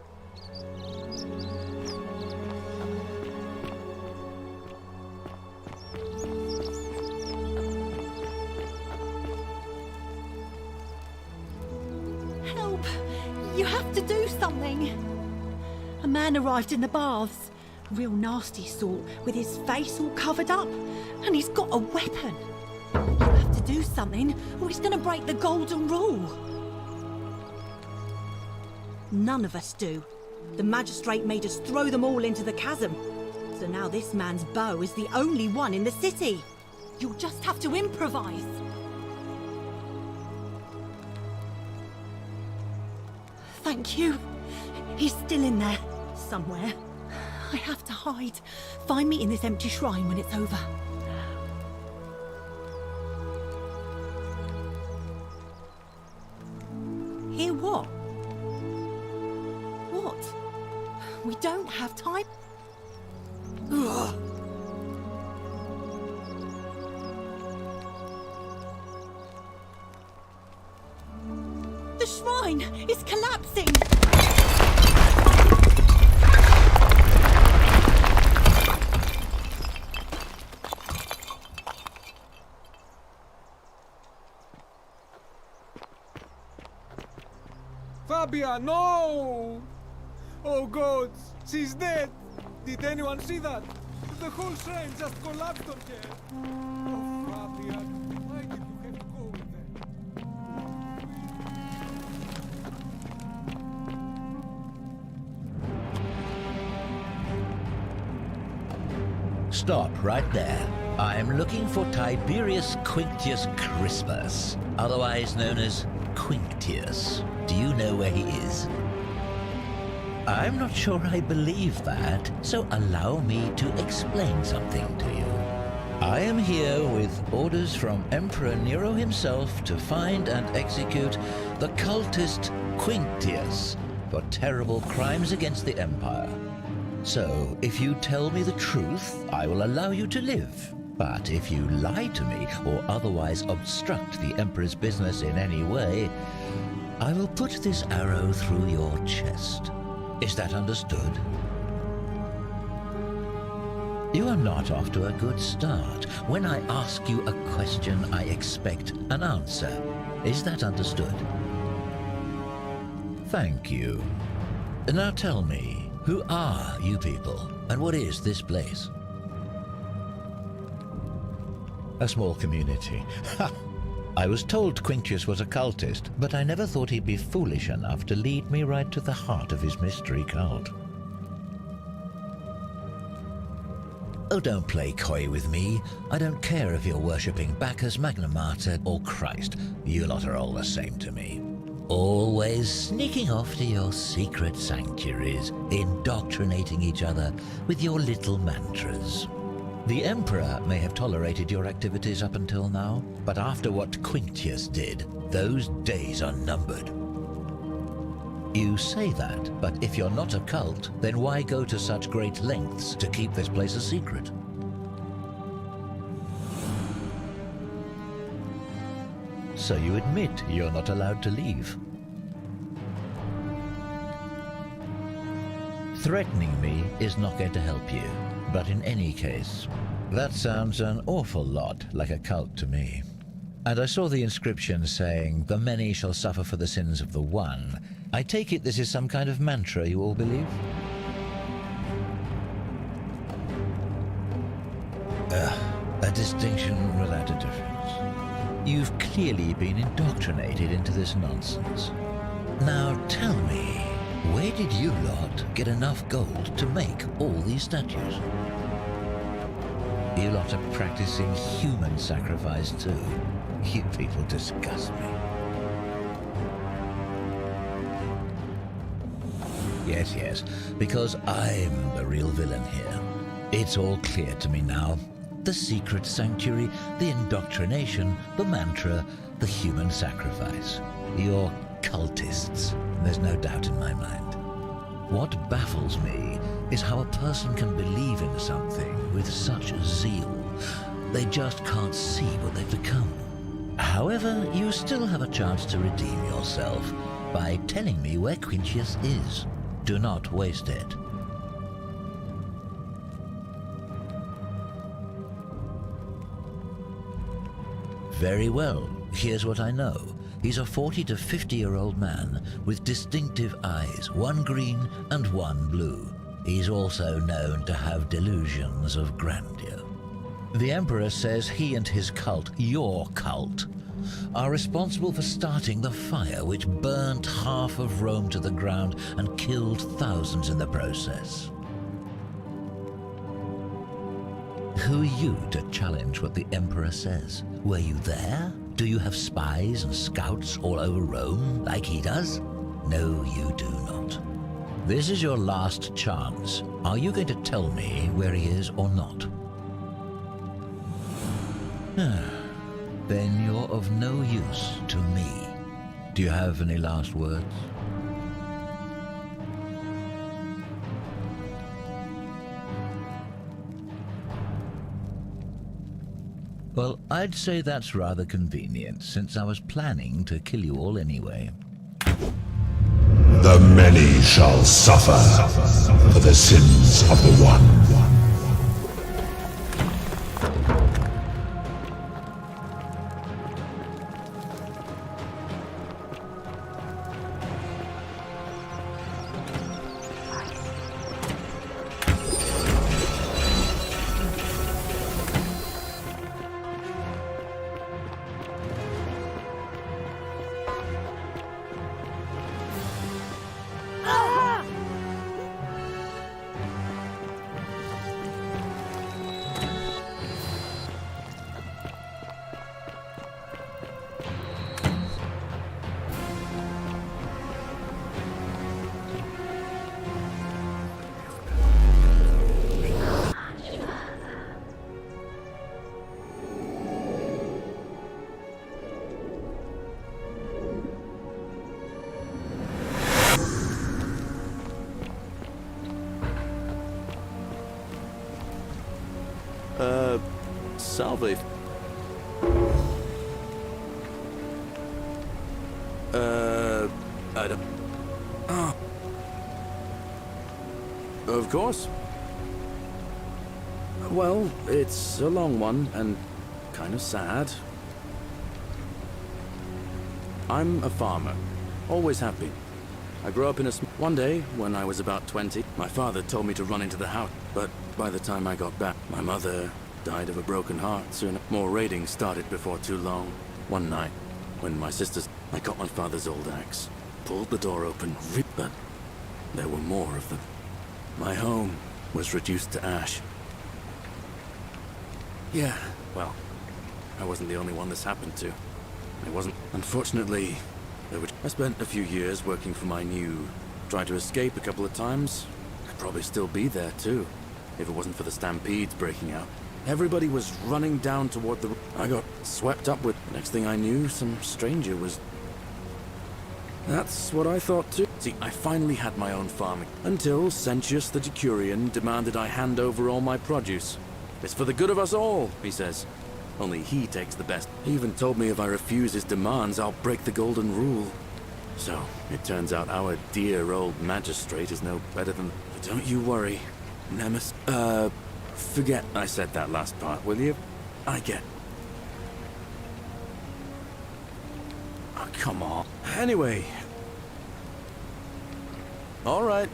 Help! You have to do something! A man arrived in the baths. A real nasty sort, with his face all covered up. And he's got a weapon. You have to do something, or he's gonna break the golden rule. None of us do. The magistrate made us throw them all into the chasm. So now this man's bow is the only one in the city. You'll just have to improvise. Thank you. He's still in there, somewhere. I have to hide. Find me in this empty shrine when it's over. Hear what? What? We don't have time? Ugh. The shrine is collapsing! Fabia, no! Oh God, she's dead! Did anyone see that? The whole shrine just collapsed on her! Oh, Fabia, why did you have to go with that? Stop right there. I'm looking for Tiberius Quinctius Crispus, otherwise known as Quinctius. Do you know where he is? I'm not sure I believe that, so allow me to explain something to you. I am here with orders from Emperor Nero himself to find and execute the cultist Quinctius for terrible crimes against the Empire. So, if you tell me the truth, I will allow you to live. But if you lie to me or otherwise obstruct the Emperor's business in any way, I will put this arrow through your chest. Is that understood? You are not off to a good start. When I ask you a question, I expect an answer. Is that understood? Thank you. Now tell me, who are you people, and what is this place? A small community. Ha! I was told Quinctius was a cultist, but I never thought he'd be foolish enough to lead me right to the heart of his mystery cult. Oh, don't play coy with me. I don't care if you're worshipping Bacchus, Magna Mater, or Christ. You lot are all the same to me. Always sneaking off to your secret sanctuaries, indoctrinating each other with your little mantras. The Emperor may have tolerated your activities up until now, but after what Quinctius did, those days are numbered. You say that, but if you're not a cult, then why go to such great lengths to keep this place a secret? So you admit you're not allowed to leave. Threatening me is not going to help you, but in any case, that sounds an awful lot like a cult to me. And I saw the inscription saying, "The many shall suffer for the sins of the one." I take it this is some kind of mantra you all believe? A distinction without a difference. You've clearly been indoctrinated into this nonsense. Now tell me, where did you lot get enough gold to make all these statues? You lot are practicing human sacrifice too. You people disgust me. Yes, because I'm the real villain here. It's all clear to me now. The secret sanctuary, the indoctrination, the mantra, the human sacrifice. You're cultists, there's no doubt in my mind. What baffles me is how a person can believe in something with such zeal. They just can't see what they've become. However, you still have a chance to redeem yourself by telling me where Quinctius is. Do not waste it. Very well, here's what I know. He's a 40 to 50-year-old man with distinctive eyes, one green and one blue. He's also known to have delusions of grandeur. The Emperor says he and his cult, your cult, are responsible for starting the fire which burnt half of Rome to the ground and killed thousands in the process. Who are you to challenge what the Emperor says? Were you there? Do you have spies and scouts all over Rome like he does? No, you do not. This is your last chance. Are you going to tell me where he is or not? Then you're of no use to me. Do you have any last words? Well, I'd say that's rather convenient, since I was planning to kill you all anyway. The many shall suffer for the sins of the one. Salve. I don't... Oh. Of course. Well, it's a long one, and kind of sad. I'm a farmer. Always have been. I grew up in a One day, when I was about 20, my father told me to run into the house. But by the time I got back, my mother died of a broken heart soon. More raiding started before too long. One night, when my sisters... I got my father's old axe, pulled the door open, but there were more of them. My home was reduced to ash. Yeah, well, I wasn't the only one this happened to. I wasn't. Unfortunately, I spent a few years working for my new... Tried to escape a couple of times. I'd probably still be there too, if it wasn't for the stampedes breaking out. Everybody was running down toward the... I got swept up with... Next thing I knew, some stranger was... That's what I thought too. See, I finally had my own farming, until Sentius the Decurion demanded I hand over all my produce. It's for the good of us all, he says. Only he takes the best. He even told me if I refuse his demands, I'll break the golden rule. So, it turns out our dear old magistrate is no better than... But don't you worry, Nemesis... Forget I said that last part, will you? I get... Oh, come on. Anyway. All right.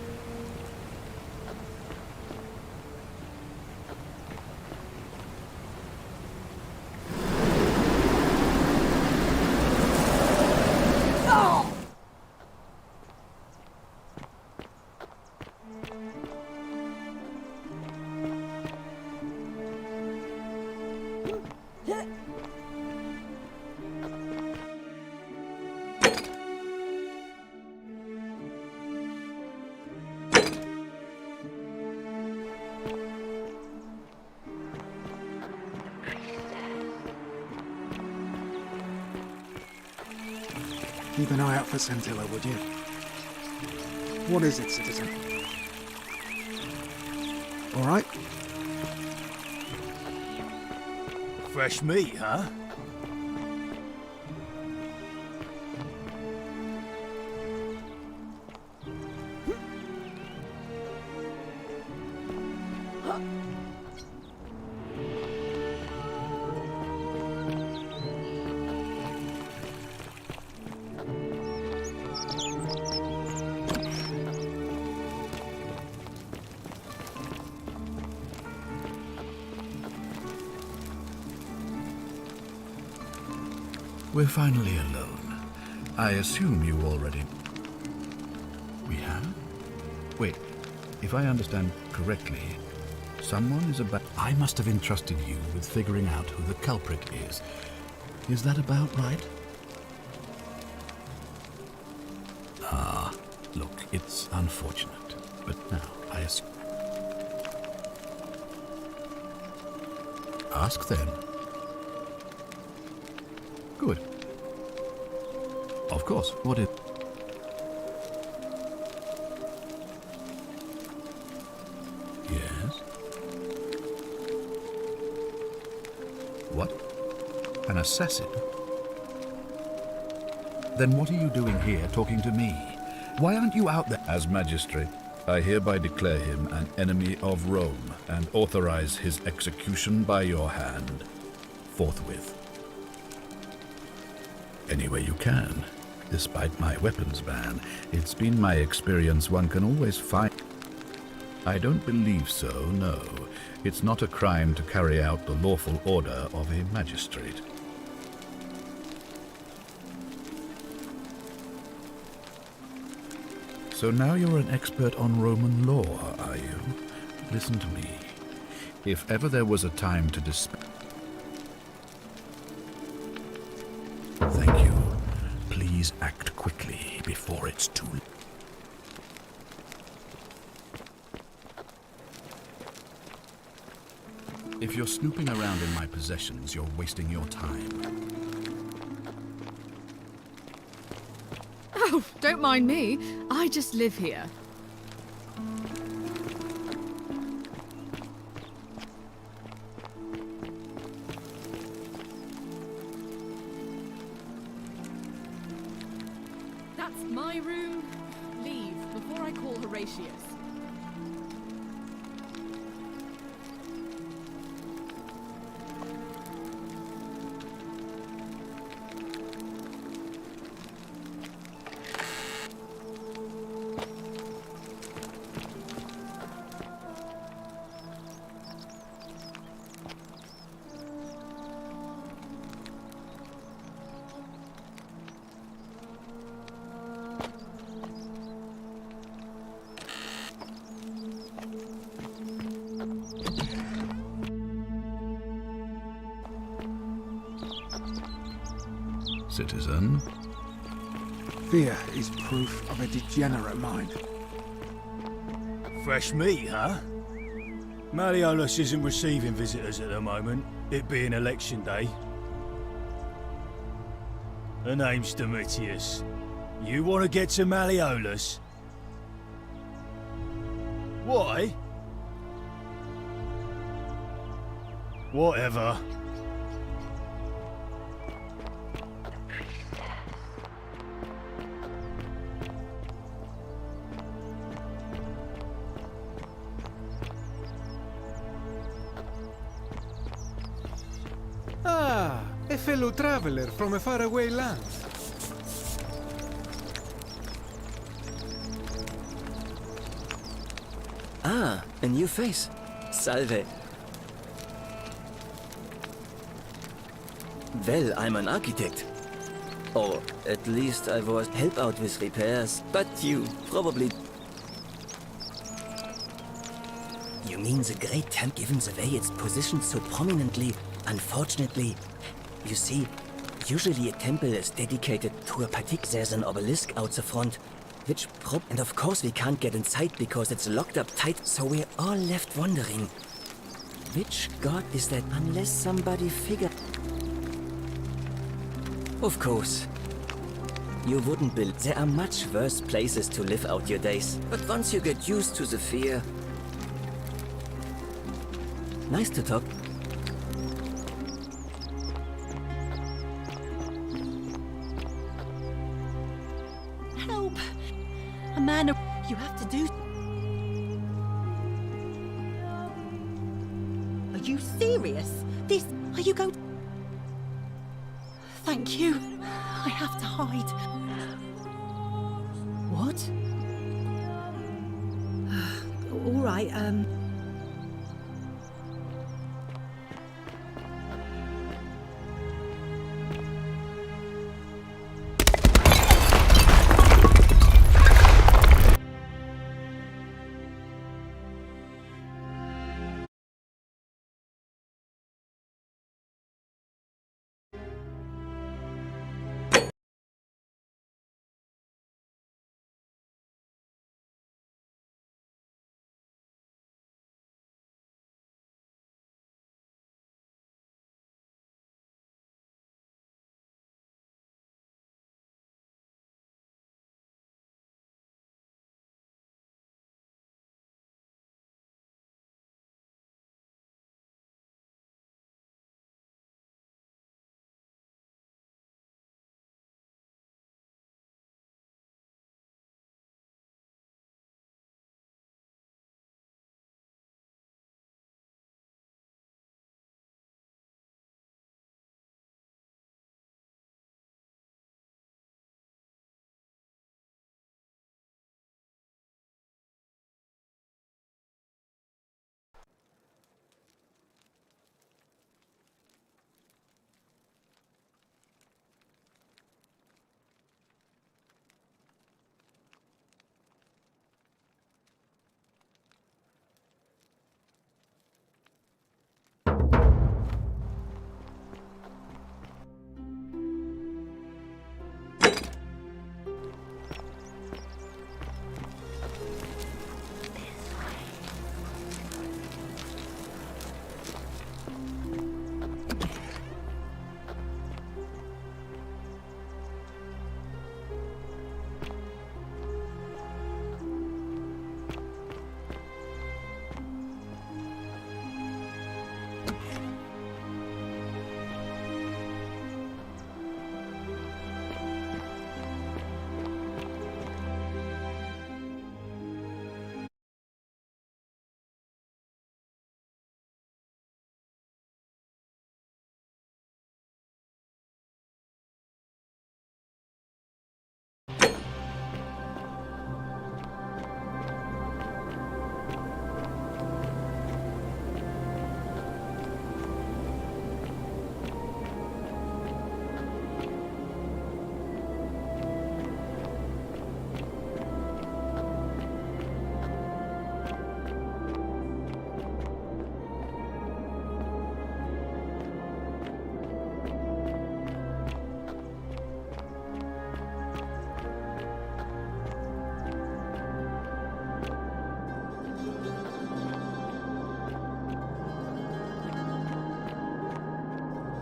Keep an eye out for Scintilla, would you? What is it, citizen? All right? Fresh meat, huh? We're finally alone. I assume you already... We have? Wait, if I understand correctly, someone is about... I must have entrusted you with figuring out who the culprit is. Is that about right? Ah, look, it's unfortunate, but now I assume... Ask then. Good. Of course. What if... Yes? What? An assassin? Then what are you doing here talking to me? Why aren't you out there? As magistrate, I hereby declare him an enemy of Rome and authorize his execution by your hand, forthwith. Any way you can. Despite my weapons ban, it's been my experience one can always find... I don't believe so, no. It's not a crime to carry out the lawful order of a magistrate. So now you're an expert on Roman law, are you? Listen to me. If ever there was a time to despair... Thank you. Please act quickly before it's too late. If you're snooping around in my possessions, you're wasting your time. Oh, don't mind me. I just live here. my room, leave before I call Horatius. Citizen. Fear is proof of a degenerate mind. Fresh meat, huh? Malleolus isn't receiving visitors at the moment, it being election day. Her name's Domitius. You want to get to Malleolus? Why? Whatever. Ah, a fellow traveler from a faraway land. Ah, a new face. Salve. Well, I'm an architect. Or at least I was help out with repairs. But you probably... You mean the great temp given the way it's positioned so prominently? Unfortunately, you see, usually a temple is dedicated to a particular... There's an obelisk out the front, which and of course we can't get inside because it's locked up tight, so we're all left wondering. Which god is that unless somebody figured... Of course. You wouldn't build... There are much worse places to live out your days, but once you get used to the fear... Nice to talk. Help! A man... You have to do... Are you serious? This... Are you going... Thank you. I have to hide. What? All right,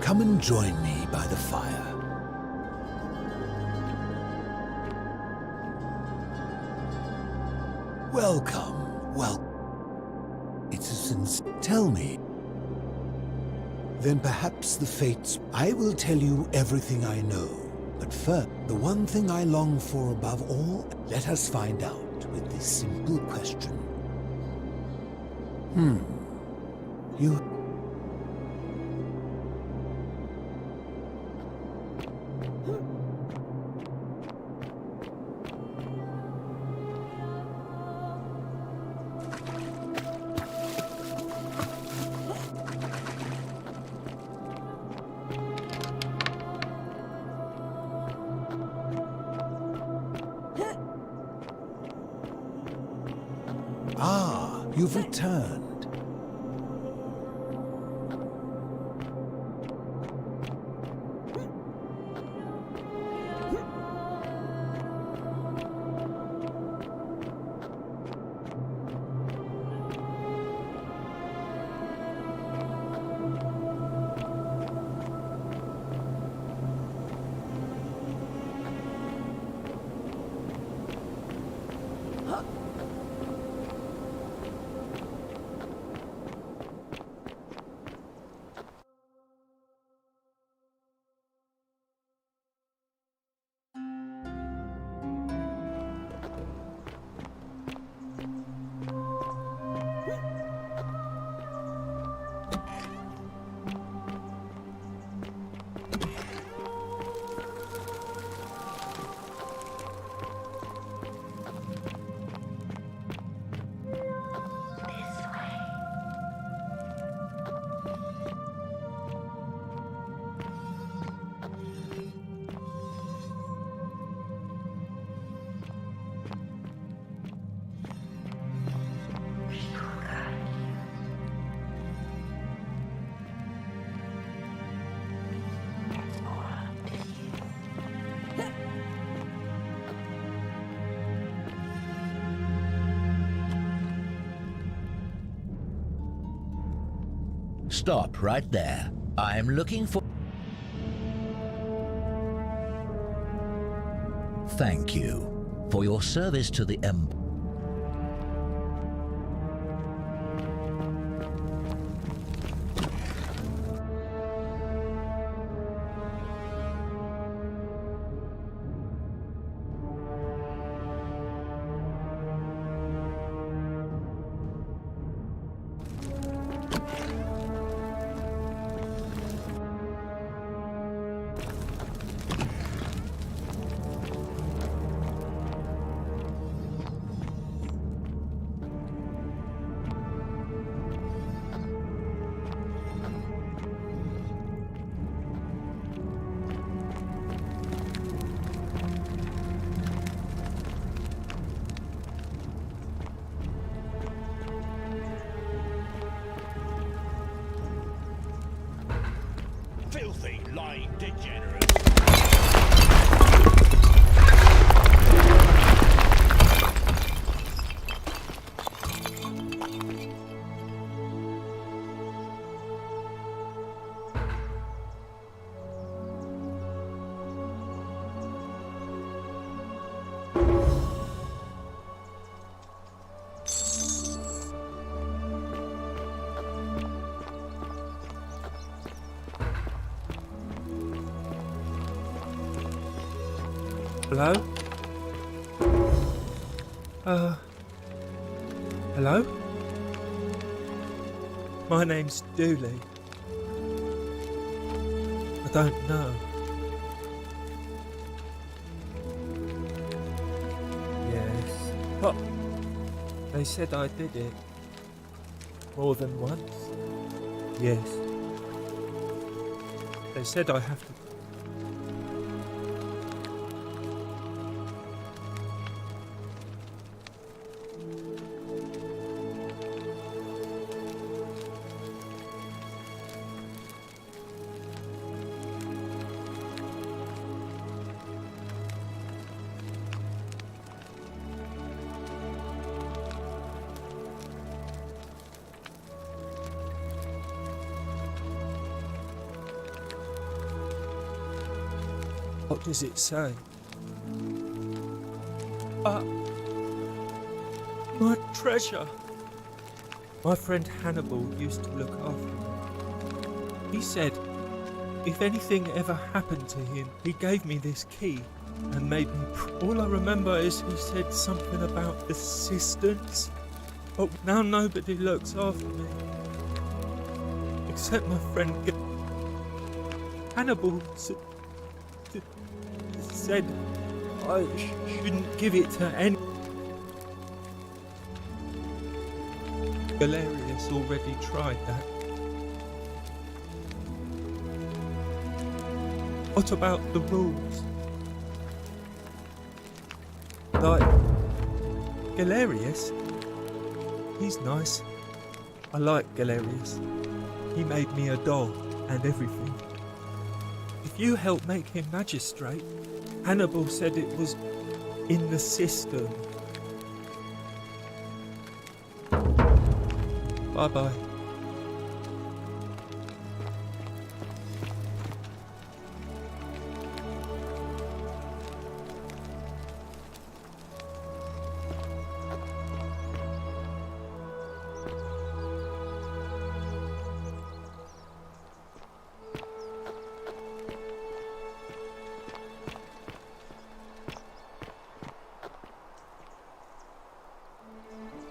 Come and join me by the fire. Welcome, It's a Tell me. Then perhaps the fates... I will tell you everything I know. But first, the one thing I long for above all, let us find out with this simple question. You... Ah, you've returned. Stop right there. I'm looking for... Thank you for your service to the Empire. Filthy, lying degenerate. Hello? Hello? My name's Dooley. I don't know. Yes. But they said I did it. More than once. Yes. They said I have to... What does it say? My treasure. My friend Hannibal used to look after me. He said if anything ever happened to him, he gave me this key and made me. All I remember is he said something about assistance. But now nobody looks after me. Except my friend Hannibal said I shouldn't give it to any. Galerius already tried that. What about the rules? Like Galerius? He's nice. I like Galerius. He made me a doll and everything. If you help make him magistrate, Hannibal said it was in the system. Bye-bye.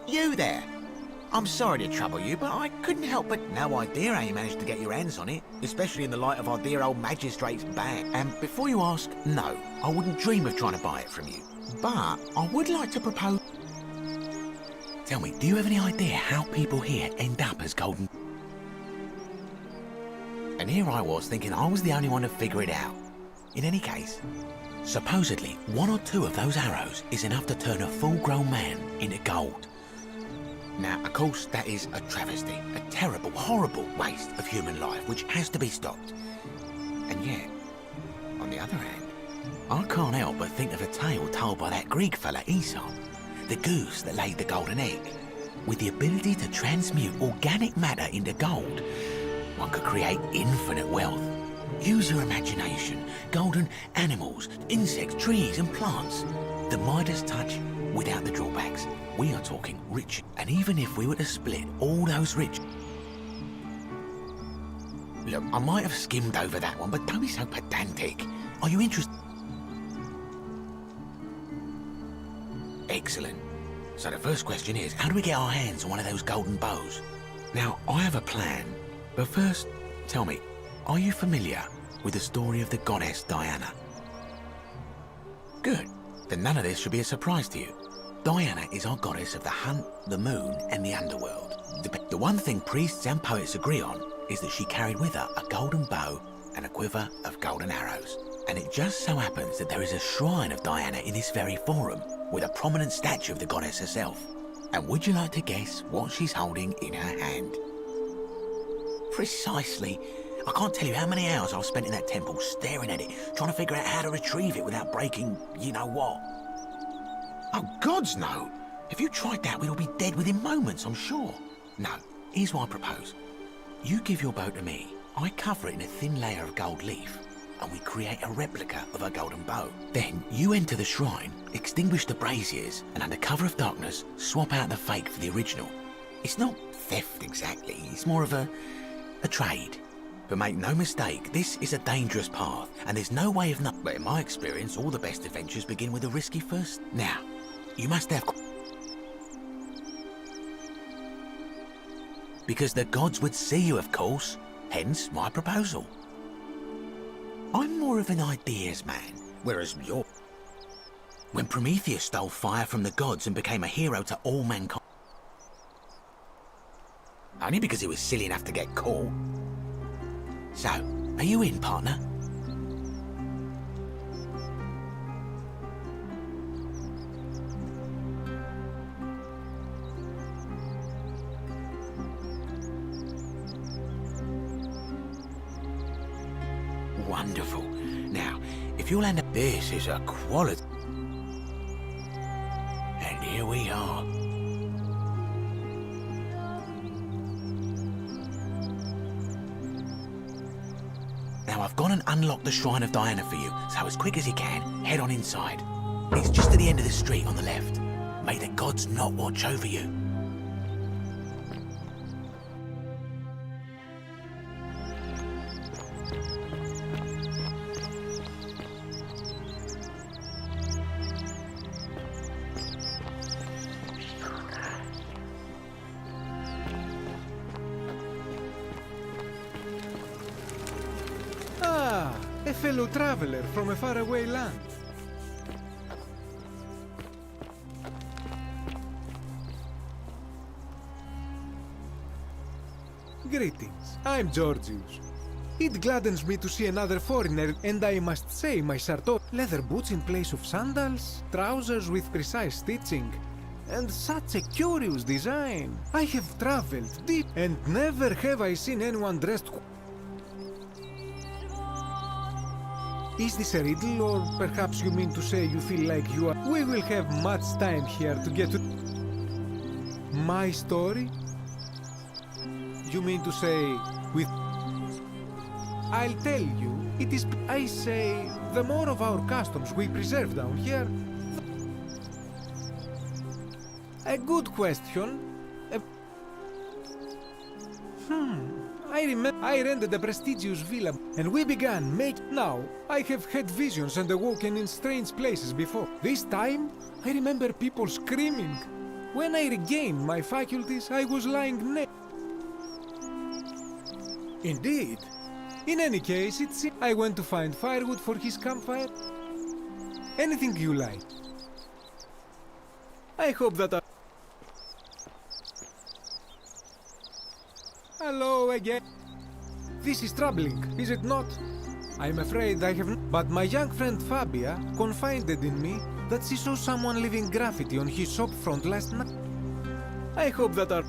You there? I'm sorry to trouble you, but I couldn't help but no idea how you managed to get your hands on it, especially in the light of our dear old magistrate's bag. And before you ask, no, I wouldn't dream of trying to buy it from you. But I would like to propose... Tell me, do you have any idea how people here end up as golden... And here I was thinking I was the only one to figure it out. In any case, supposedly one or two of those arrows is enough to turn a full-grown man into gold. Now, of course, that is a travesty, a terrible, horrible waste of human life, which has to be stopped. And yet, on the other hand, I can't help but think of a tale told by that Greek fella Aesop, the goose that laid the golden egg. With the ability to transmute organic matter into gold, one could create infinite wealth. Use your imagination, golden animals, insects, trees and plants. The Midas touch without the drawbacks. We are talking rich, and even if we were to split all those rich... Look, I might have skimmed over that one, but don't be so pedantic. Are you interested? Excellent. So the first question is, how do we get our hands on one of those golden bows? Now, I have a plan, but first, tell me, are you familiar with the story of the goddess Diana? Good. Then none of this should be a surprise to you. Diana is our goddess of the hunt, the moon, and the underworld. The one thing priests and poets agree on is that she carried with her a golden bow and a quiver of golden arrows. And it just so happens that there is a shrine of Diana in this very forum, with a prominent statue of the goddess herself. And would you like to guess what she's holding in her hand? Precisely. I can't tell you how many hours I've spent in that temple staring at it, trying to figure out how to retrieve it without breaking you-know-what. Oh, gods, no. If you tried that, we'd all be dead within moments, I'm sure. No, here's what I propose. You give your bow to me, I cover it in a thin layer of gold leaf, and we create a replica of a golden bow. Then you enter the shrine, extinguish the braziers, and under cover of darkness, swap out the fake for the original. It's not theft exactly, it's more of a trade. But make no mistake, this is a dangerous path, and there's no way of knowing. But in my experience, all the best adventures begin with a risky first. Now, you must have... Because the gods would see you, of course. Hence, my proposal. I'm more of an ideas man, whereas you're... When Prometheus stole fire from the gods and became a hero to all mankind... Only because he was silly enough to get caught. So, are you in, partner? Wonderful. Now, if you'll end up... This is a quality... And here we are. Now, I've gone and unlocked the Shrine of Diana for you, so as quick as you can, head on inside. It's just at the end of the street on the left. May the gods not watch over you. Ah, a fellow traveler from a faraway land. Greetings, I'm Georgius. It gladdens me to see another foreigner, and I must say my Sartor leather boots in place of sandals, trousers with precise stitching, and such a curious design. I have traveled deep, and never have I seen anyone dressed. Is this a riddle, or perhaps you mean to say you feel like you are? We will have much time here to get to my story. You mean to say with... I'll tell you, it is... I say, the more of our customs we preserve down here... A good question. I remember I rented a prestigious villa, and we began Now, I have had visions and awoken in strange places before. This time, I remember people screaming. When I regained my faculties, I was lying naked. Indeed. In any case, I went to find firewood for his campfire. Anything you like. I hope that Hello again. This is troubling, is it not? I'm afraid I have but my young friend Fabia confided in me that she saw someone leaving graffiti on his shop front last night. I hope that our...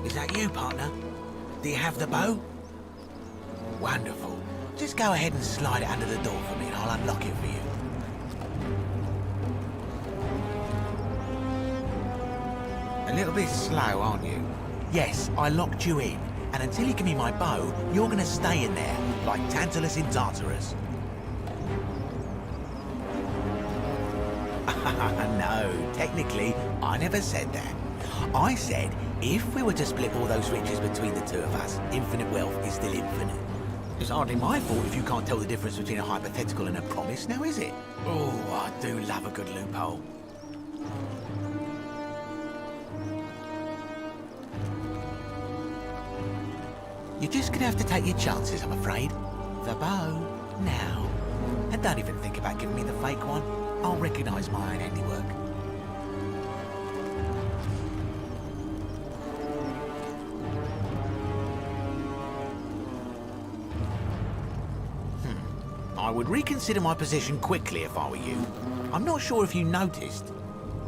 Is that you, partner? Do you have the bow? Wonderful. Just go ahead and slide it under the door for me and I'll unlock it for you. A little bit slow, aren't you? Yes, I locked you in. And until you give me my bow, you're gonna stay in there, like Tantalus in Tartarus. No, technically, I never said that. I said, if we were to split all those riches between the two of us, infinite wealth is still infinite. It's hardly my fault if you can't tell the difference between a hypothetical and a promise, now is it? Oh, I do love a good loophole. You're just gonna have to take your chances, I'm afraid. The bow, now. And don't even think about giving me the fake one. I'll recognise my own handiwork. I would reconsider my position quickly if I were you. I'm not sure if you noticed,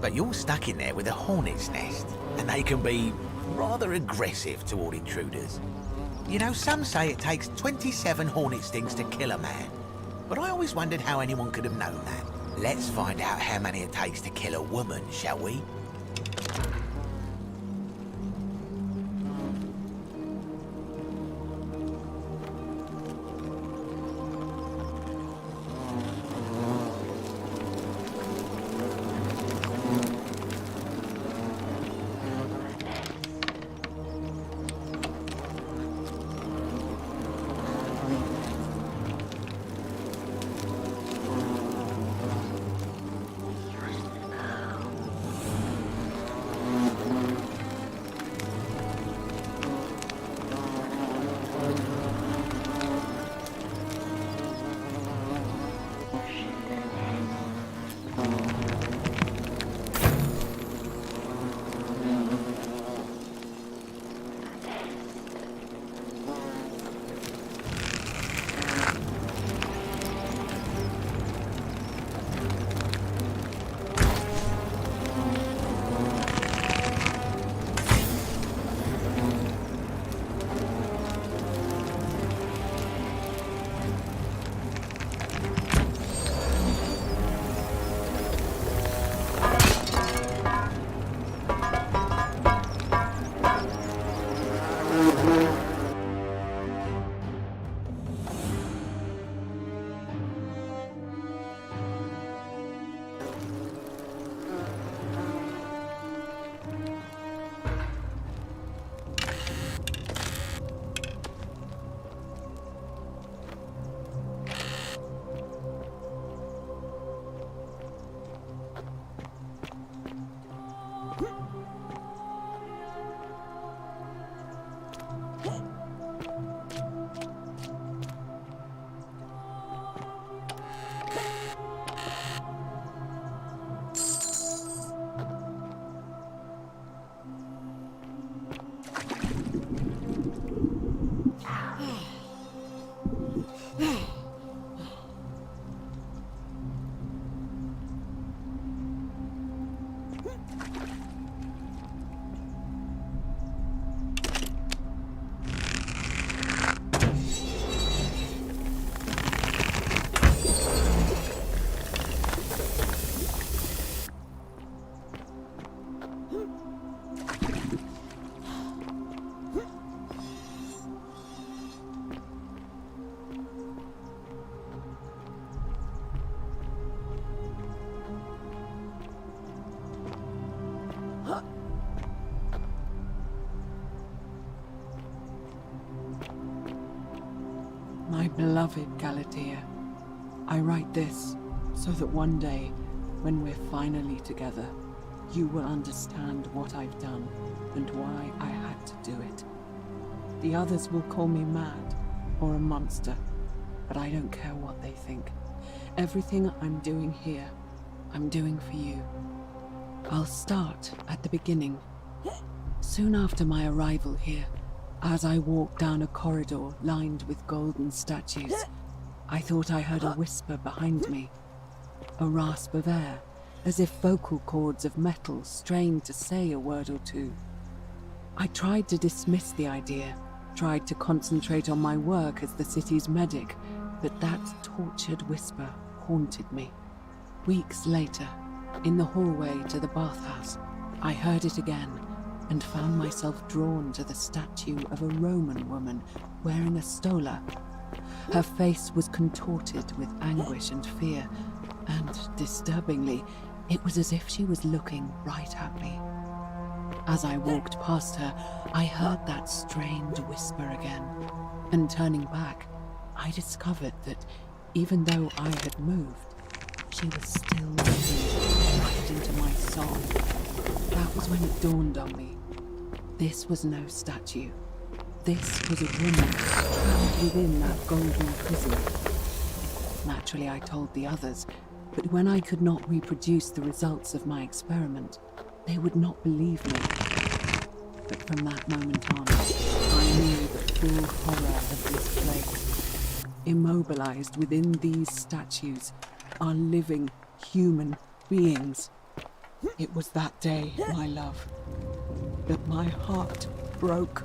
but you're stuck in there with a hornet's nest, and they can be rather aggressive toward intruders. You know, some say it takes 27 hornet stings to kill a man, but I always wondered how anyone could have known that. Let's find out how many it takes to kill a woman, shall we? My beloved Galatea, I write this so that one day, when we're finally together, you will understand what I've done and why I had to do it. The others will call me mad or a monster, but I don't care what they think. Everything I'm doing here, I'm doing for you. I'll start at the beginning. Soon after my arrival here, as I walked down a corridor lined with golden statues, I thought I heard a whisper behind me. A rasp of air, as if vocal cords of metal strained to say a word or two. I tried to dismiss the idea, tried to concentrate on my work as the city's medic, But that tortured whisper haunted me. Weeks later, in the hallway to the bathhouse, I heard it again and found myself drawn to the statue of a Roman woman wearing a stola. Her face was contorted with anguish and fear, and disturbingly, it was as if she was looking right at me. As I walked past her, I heard that strained whisper again, and turning back, I discovered that even though I had moved, she was still looking right into my soul. That was when it dawned on me. This was no statue. This was a woman trapped within that golden prison. Naturally, I told the others, but when I could not reproduce the results of my experiment, they would not believe me. But from that moment on, I knew the full horror of this place. Immobilized within these statues are living human beings. It was that day, my love, that my heart broke.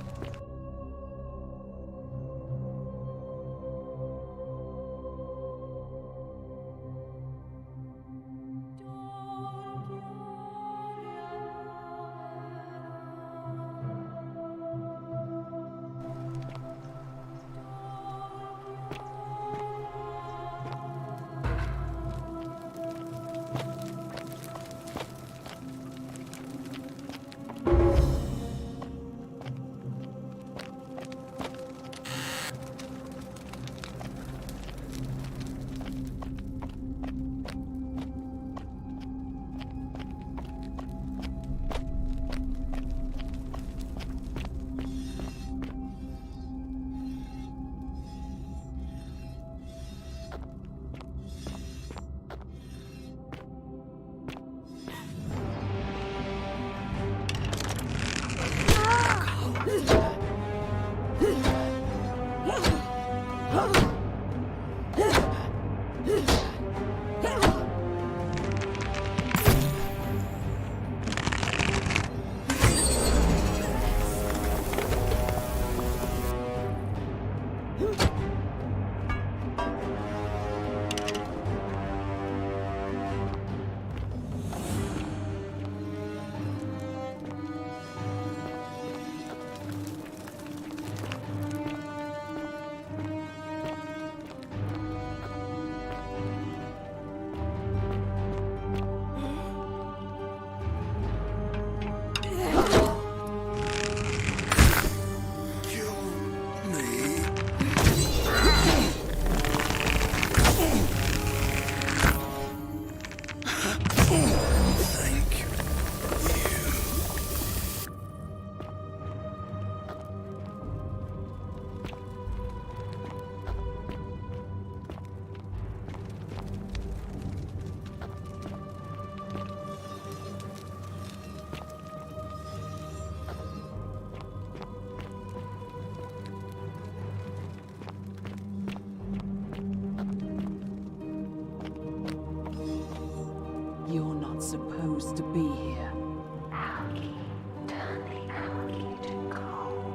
You're not supposed to be here. Algae, turn the algae to gold.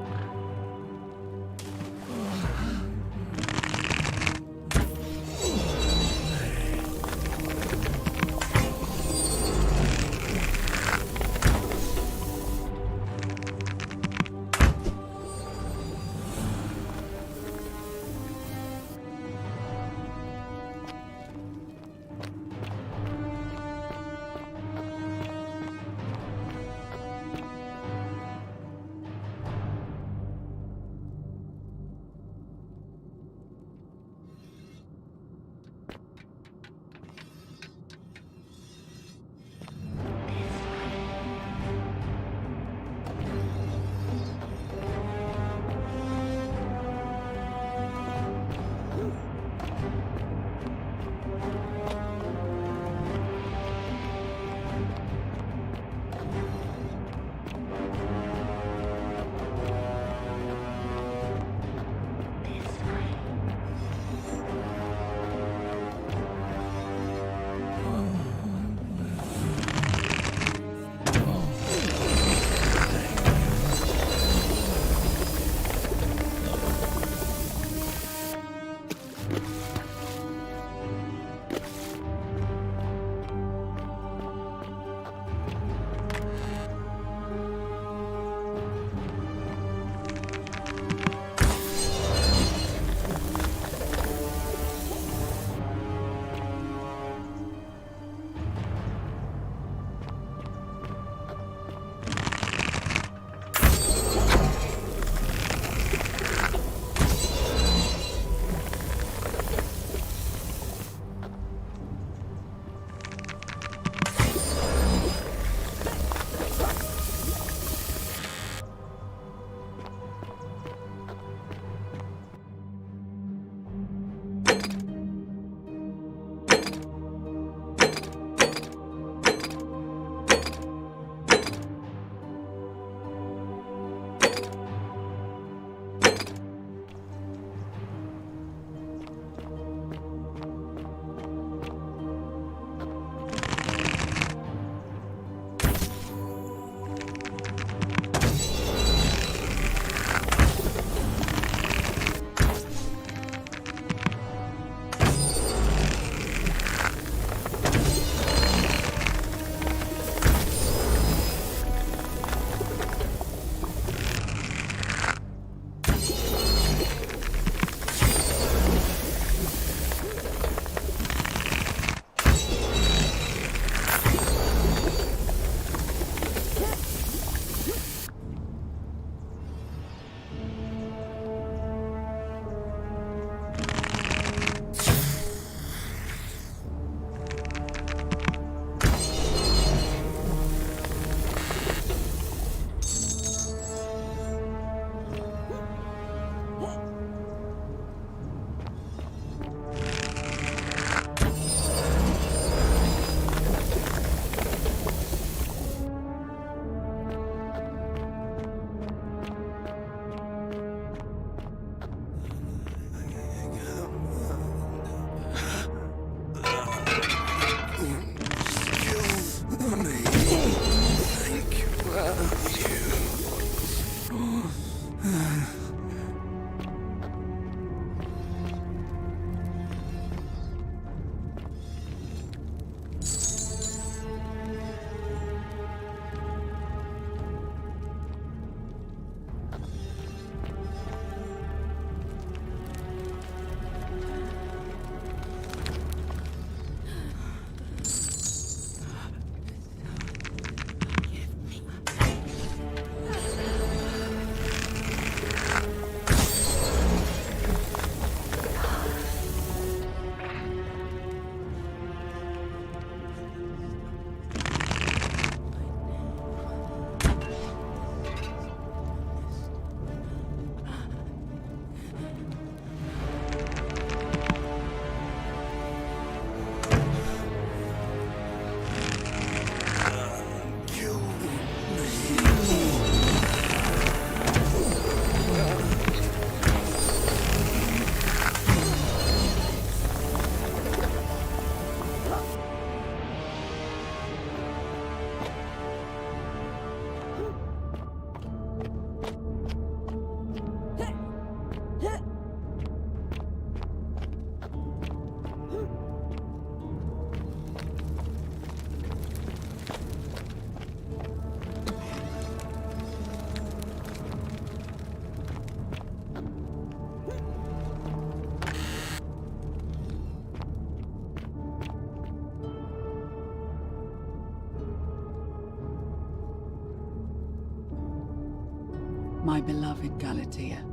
My beloved Galatea,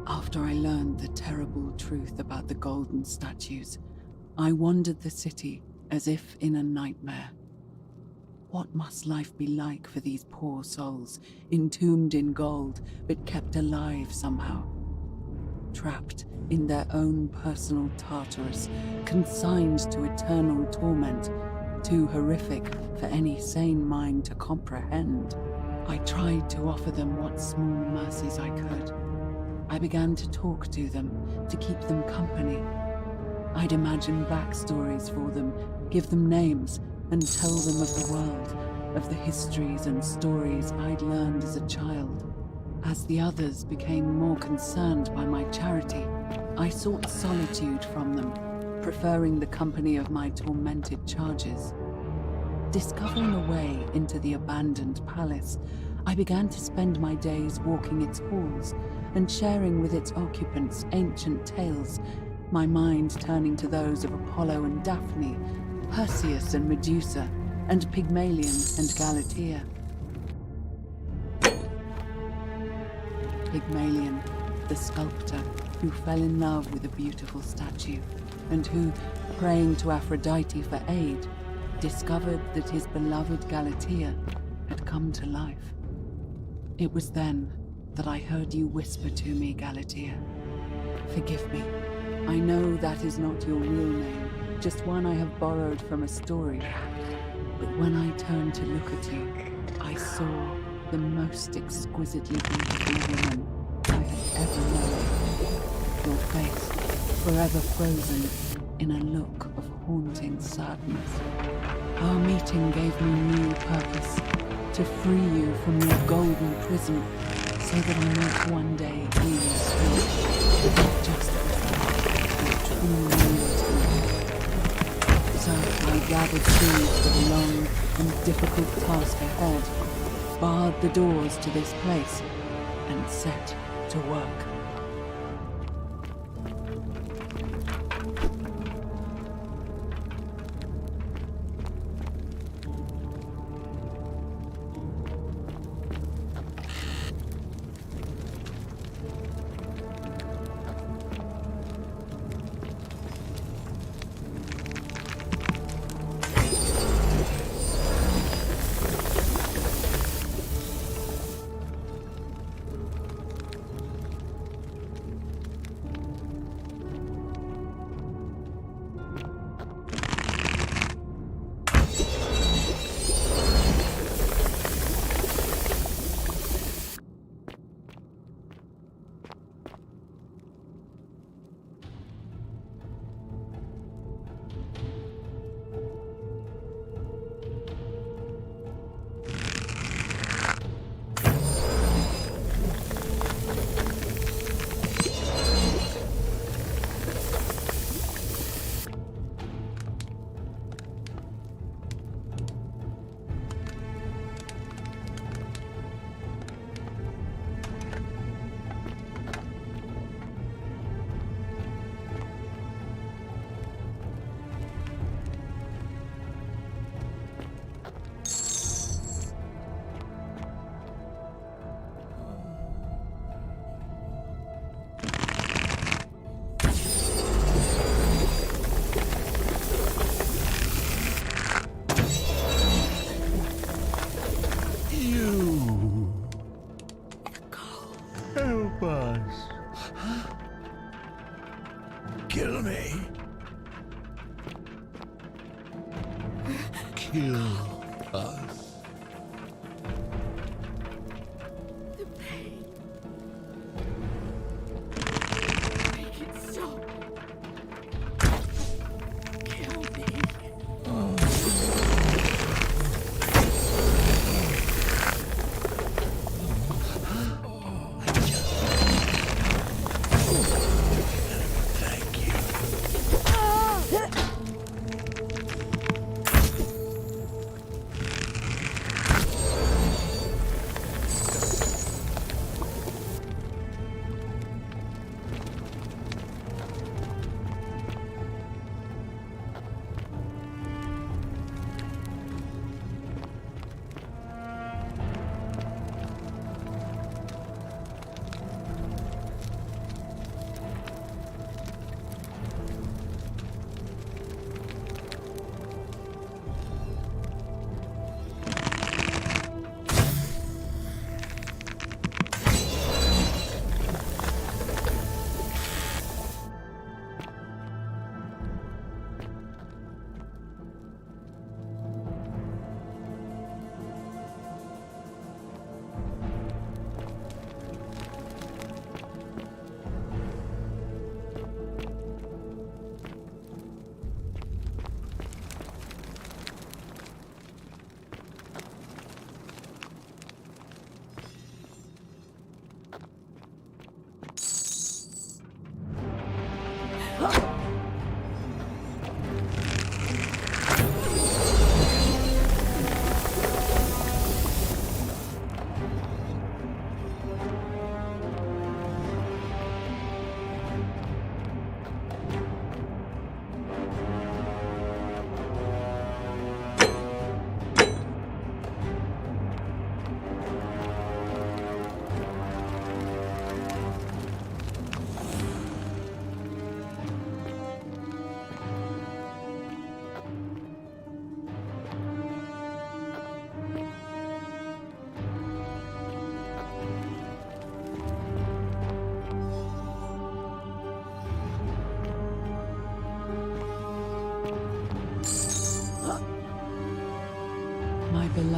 after I learned the terrible truth about the golden statues, I wandered the city as if in a nightmare. What must life be like for these poor souls, entombed in gold, but kept alive somehow? Trapped in their own personal Tartarus, consigned to eternal torment, too horrific for any sane mind to comprehend. I tried to offer them what small mercies I could. I began to talk to them, to keep them company. I'd imagine backstories for them, give them names, and tell them of the world, of the histories and stories I'd learned as a child. As the others became more concerned by my charity, I sought solitude from them, preferring the company of my tormented charges. Discovering a way into the abandoned palace, I began to spend my days walking its halls and sharing with its occupants ancient tales, my mind turning to those of Apollo and Daphne, Perseus and Medusa, and Pygmalion and Galatea. Pygmalion, the sculptor who fell in love with a beautiful statue, and who, praying to Aphrodite for aid, discovered that his beloved Galatea had come to life. It was then that I heard you whisper to me, Galatea. Forgive me. I know that is not your real name, just one I have borrowed from a story. But when I turned to look at you, I saw the most exquisitely beautiful woman I had ever known. Your face, forever frozen in a look of haunting sadness. Our meeting gave me new purpose, to free you from your golden prison, so that I might one day hear you speak, not just true loyalty. So I gathered trees for the long and difficult task ahead, barred the doors to this place, and set to work.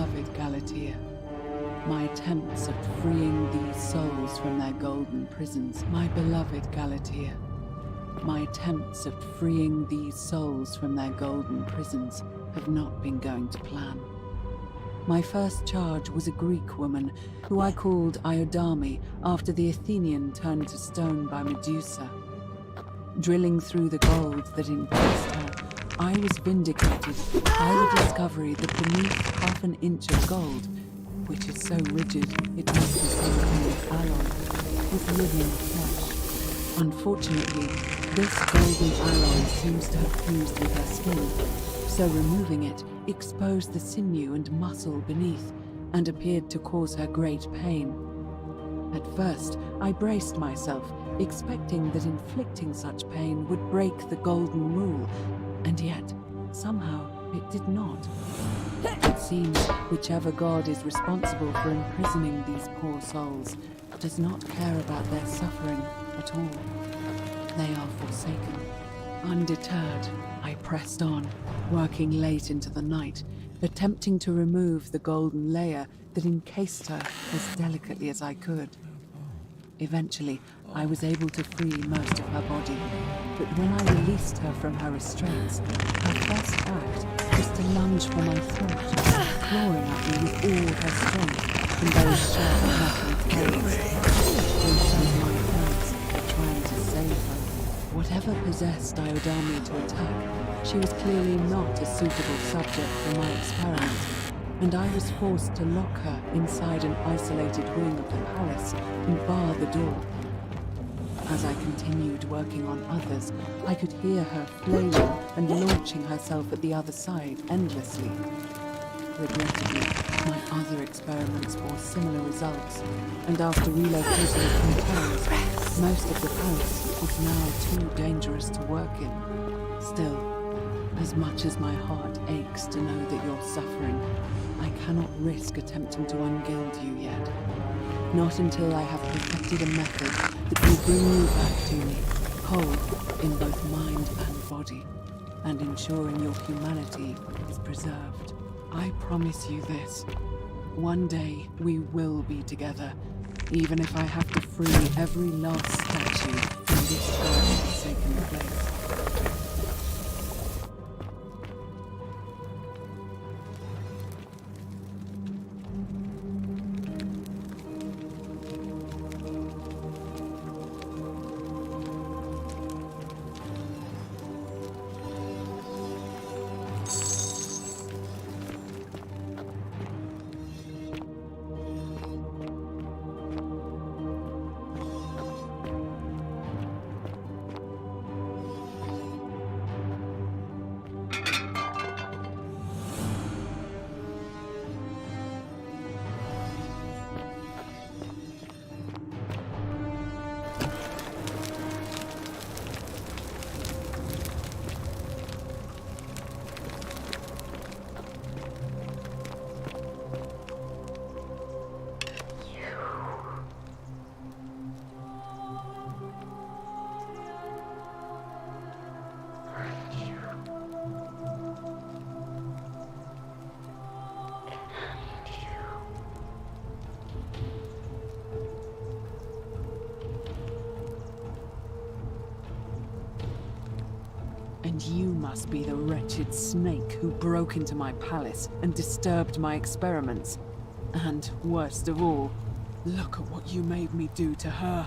beloved Galatea. My attempts at freeing these souls from their golden prisons. My beloved Galatea. My attempts at freeing these souls from their golden prisons have not been going to plan. My first charge was a Greek woman, who I called Iodame after the Athenian turned to stone by Medusa. Drilling through the gold that encased her, I was vindicated by the discovery that beneath half an inch of gold, which is so rigid it must be some kind of alloy, was living flesh. Unfortunately, this golden alloy seems to have fused with her skin, so removing it exposed the sinew and muscle beneath, and appeared to cause her great pain. At first, I braced myself, expecting that inflicting such pain would break the golden rule, and yet, somehow, it did not. It seems whichever god is responsible for imprisoning these poor souls does not care about their suffering at all. They are forsaken. Undeterred, I pressed on, working late into the night, attempting to remove the golden layer that encased her as delicately as I could. Eventually, I was able to free most of her body, but when I released her from her restraints, her first act was to lunge for my throat, clawing at me with all her strength in those sharp metal claws. And some of my friends were trying to save her. Whatever possessed Iodame to attack, she was clearly not a suitable subject for my experiment, and I was forced to lock her inside an isolated wing of the palace and bar the door. As I continued working on others, I could hear her flailing and launching herself at the other side endlessly. Regrettably, my other experiments bore similar results, and after relocating from towns, most of the palace was now too dangerous to work in. Still, as much as my heart aches to know that you're suffering, I cannot risk attempting to ungild you yet. Not until I have perfected a method that will bring you back to me, whole in both mind and body, and ensuring your humanity is preserved. I promise you this. One day we will be together, even if I have to free every last statue from this God-forsaken place. And you must be the wretched snake who broke into my palace and disturbed my experiments. And worst of all, look at what you made me do to her.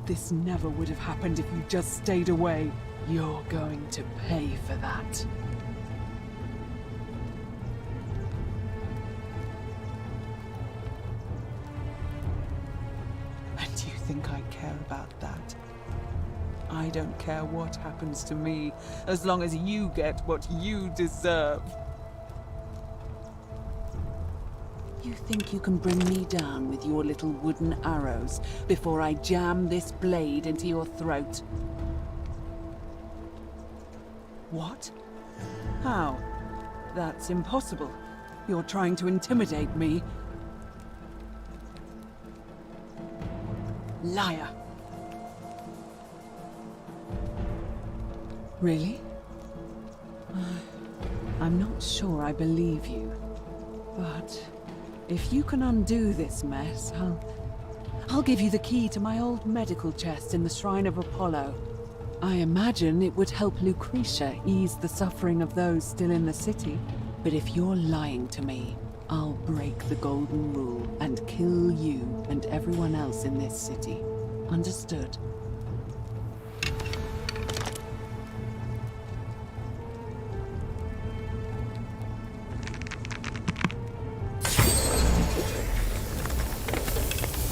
This never would have happened if you just stayed away. You're going to pay for that. And you think I care about that? I don't care what happens to me, as long as you get what you deserve. You think you can bring me down with your little wooden arrows before I jam this blade into your throat? What? How? That's impossible. You're trying to intimidate me. Liar. Really? I'm not sure I believe you, but If you can undo this mess, I'll give you the key to my old medical chest in the Shrine of Apollo. I imagine it would help Lucretia ease the suffering of those still in the city. But if you're lying to me, I'll break the Golden Rule and kill you and everyone else in this city. Understood?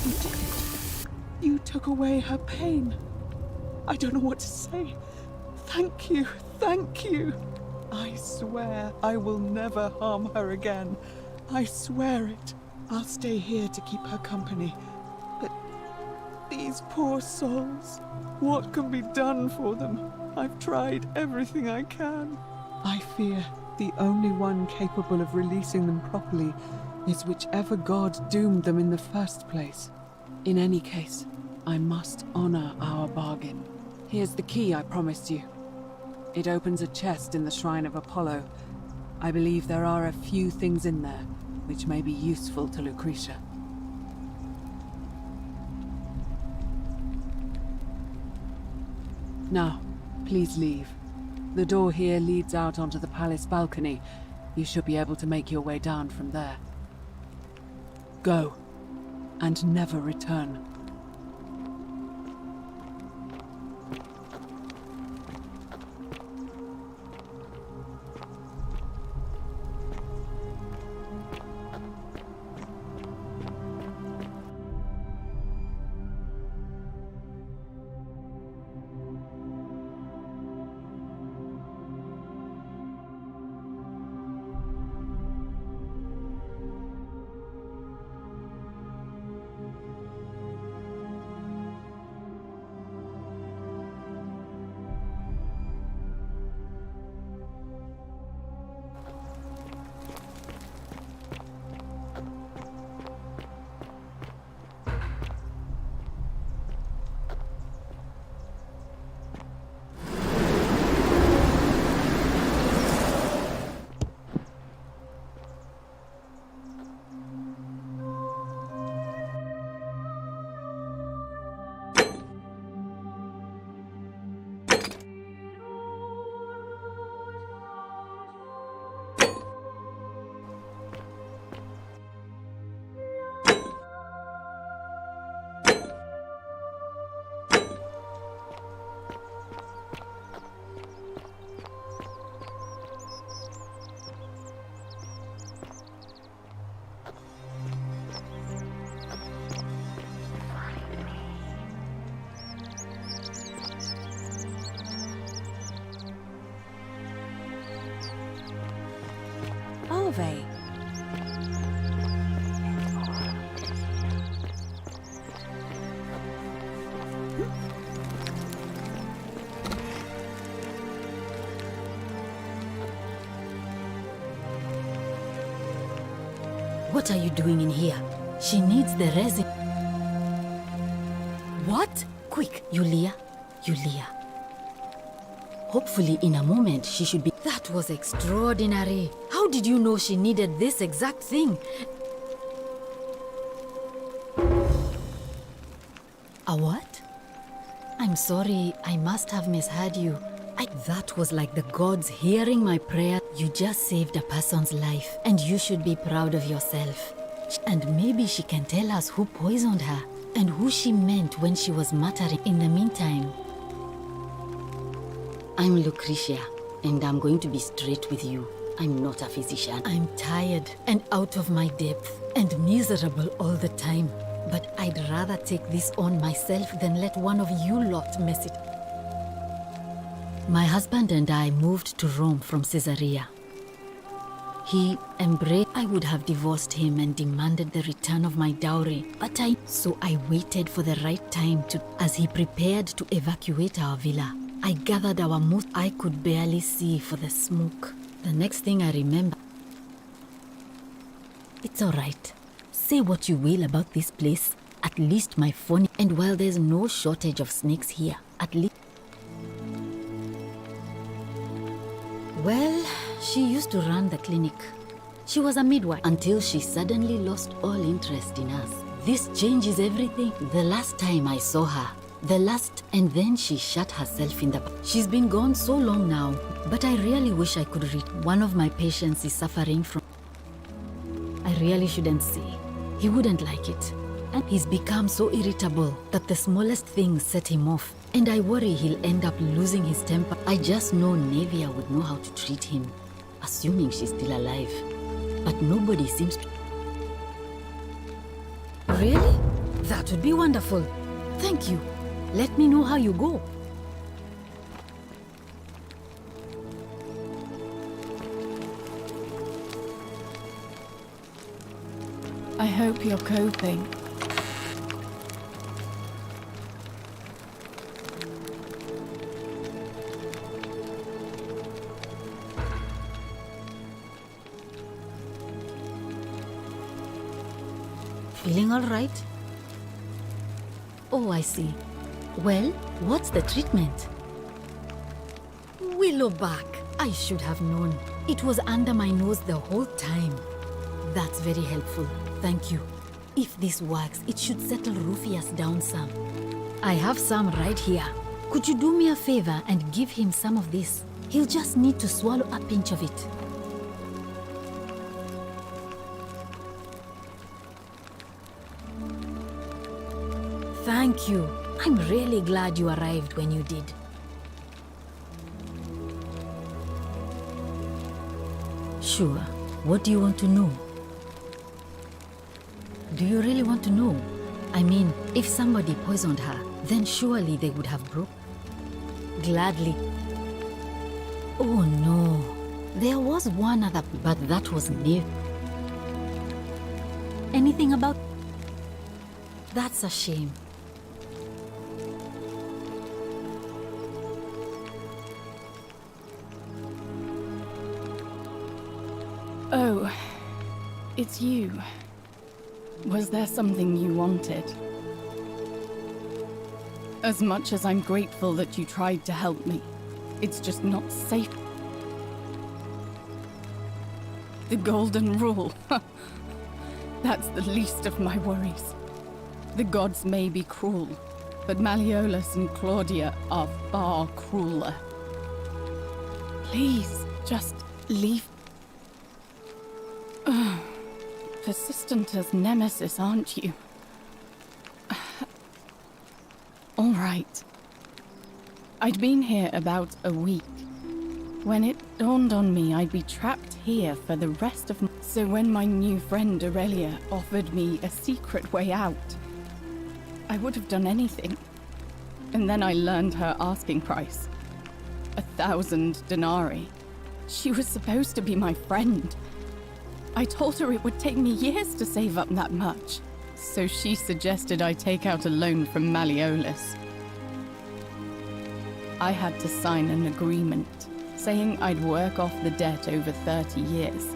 You did it. You took away her pain. I don't know what to say. Thank you, thank you. I swear I will never harm her again. I swear it. I'll stay here to keep her company. But these poor souls, what can be done for them? I've tried everything I can. I fear the only one capable of releasing them properly is whichever god doomed them in the first place. In any case, I must honor our bargain. Here's the key I promised you. It opens a chest in the Shrine of Apollo. I believe there are a few things in there which may be useful to Lucretia. Now, please leave. The door here leads out onto the palace balcony. You should be able to make your way down from there. Go, and never return. Ave. What are you doing in here? She needs the resin. What? Quick, Yulia. Yulia. Hopefully in a moment she should be... That was extraordinary. How did you know she needed this exact thing? A what? I'm sorry, I must have misheard you. That was like the gods hearing my prayer. You just saved a person's life, and you should be proud of yourself. And maybe she can tell us who poisoned her, and who she meant when she was muttering. In the meantime, I'm Lucretia, and I'm going to be straight with you. I'm not a physician. I'm tired and out of my depth and miserable all the time. But I'd rather take this on myself than let one of you lot mess it. My husband and I moved to Rome from Caesarea. He embraced. I would have divorced him and demanded the return of my dowry, but so I waited for the right time to. As he prepared to evacuate our villa, I gathered our most. I could barely see for the smoke. The next thing I remember. It's all right. Say what you will about this place. At least my phone. And while there's no shortage of snakes here, at least. Well, she used to run the clinic. She was a midwife until she suddenly lost all interest in us. This changes everything. The last time I saw her, and then she shut herself in the... She's been gone so long now, but I really wish I could read. One of my patients is suffering from... I really shouldn't say. He wouldn't like it. And he's become so irritable that the smallest things set him off. And I worry he'll end up losing his temper. I just know Nevia would know how to treat him, assuming she's still alive. But nobody seems to... Really? That would be wonderful. Thank you. Let me know how you go. I hope you're coping. Feeling all right? Oh, I see. Well, what's the treatment? Willowback. I should have known. It was under my nose the whole time. That's very helpful. Thank you. If this works, it should settle Rufius down some. I have some right here. Could you do me a favor and give him some of this? He'll just need to swallow a pinch of it. Thank you. I'm really glad you arrived when you did. Sure. What do you want to know? Do you really want to know? I mean, if somebody poisoned her, then surely they would have broke. Gladly. Oh no. There was one other, but that was Nev. Anything about... That's a shame. Oh, it's you. Was there something you wanted? As much as I'm grateful that you tried to help me, it's just not safe. The Golden Rule. That's the least of my worries. The gods may be cruel, but Malleolus and Claudia are far crueler. Please, just leave. Persistent as Nemesis, aren't you? All right. I'd been here about a week when it dawned on me I'd be trapped here for the rest of my... So when my new friend Aurelia offered me a secret way out, I would have done anything. And then I learned her asking price. 1,000 denarii. She was supposed to be my friend. I told her it would take me years to save up that much. So she suggested I take out a loan from Malleolus. I had to sign an agreement, saying I'd work off the debt over 30 years.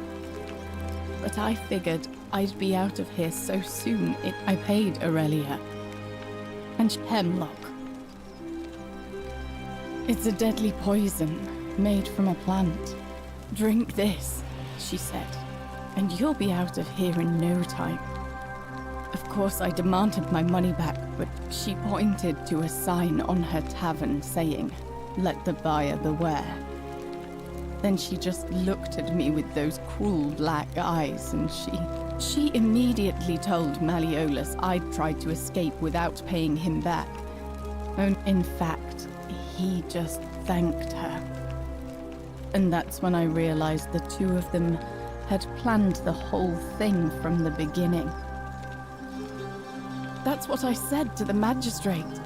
But I figured I'd be out of here so soon I paid Aurelia. And hemlock. It's a deadly poison made from a plant. Drink this, she said, and you'll be out of here in no time. Of course, I demanded my money back, but she pointed to a sign on her tavern saying, "Let the buyer beware." Then she just looked at me with those cruel black eyes, and she immediately told Malleolus I'd tried to escape without paying him back. And in fact, he just thanked her. And that's when I realized the two of them had planned the whole thing from the beginning. That's what I said to the magistrate.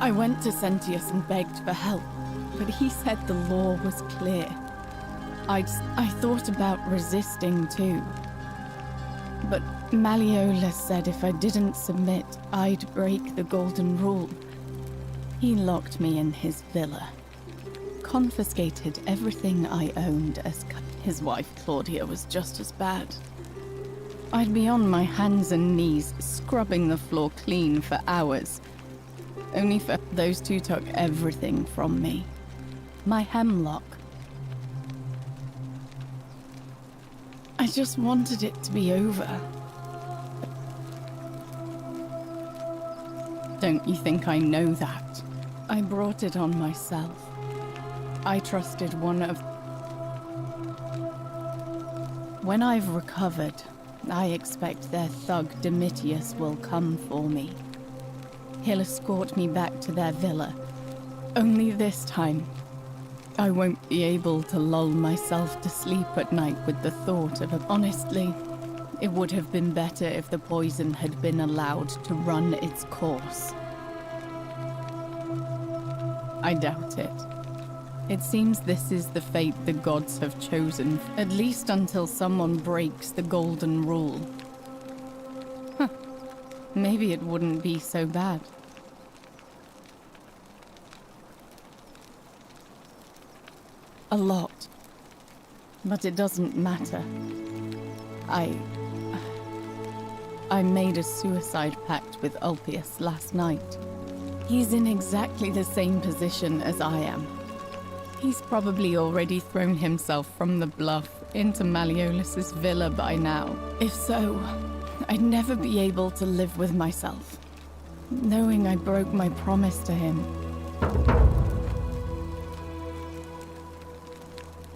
I went to Sentius and begged for help, but he said the law was clear. I thought about resisting too. But Malleolus said if I didn't submit, I'd break the Golden Rule. He locked me in his villa, confiscated everything I owned as his wife Claudia was just as bad. I'd be on my hands and knees, scrubbing the floor clean for hours. Only for those two took everything from me. My hemlock. I just wanted it to be over. Don't you think I know that? I brought it on myself. I trusted one of... When I've recovered, I expect their thug Domitius will come for me. He'll escort me back to their villa. Only this time, I won't be able to lull myself to sleep at night with the thought of it. Honestly, it would have been better if the poison had been allowed to run its course. I doubt it. It seems this is the fate the gods have chosen, at least until someone breaks the golden rule. Huh. Maybe it wouldn't be so bad. A lot. But it doesn't matter. I made a suicide pact with Ulpius last night. He's in exactly the same position as I am. He's probably already thrown himself from the bluff into Malleolus's villa by now. If so, I'd never be able to live with myself, knowing I broke my promise to him.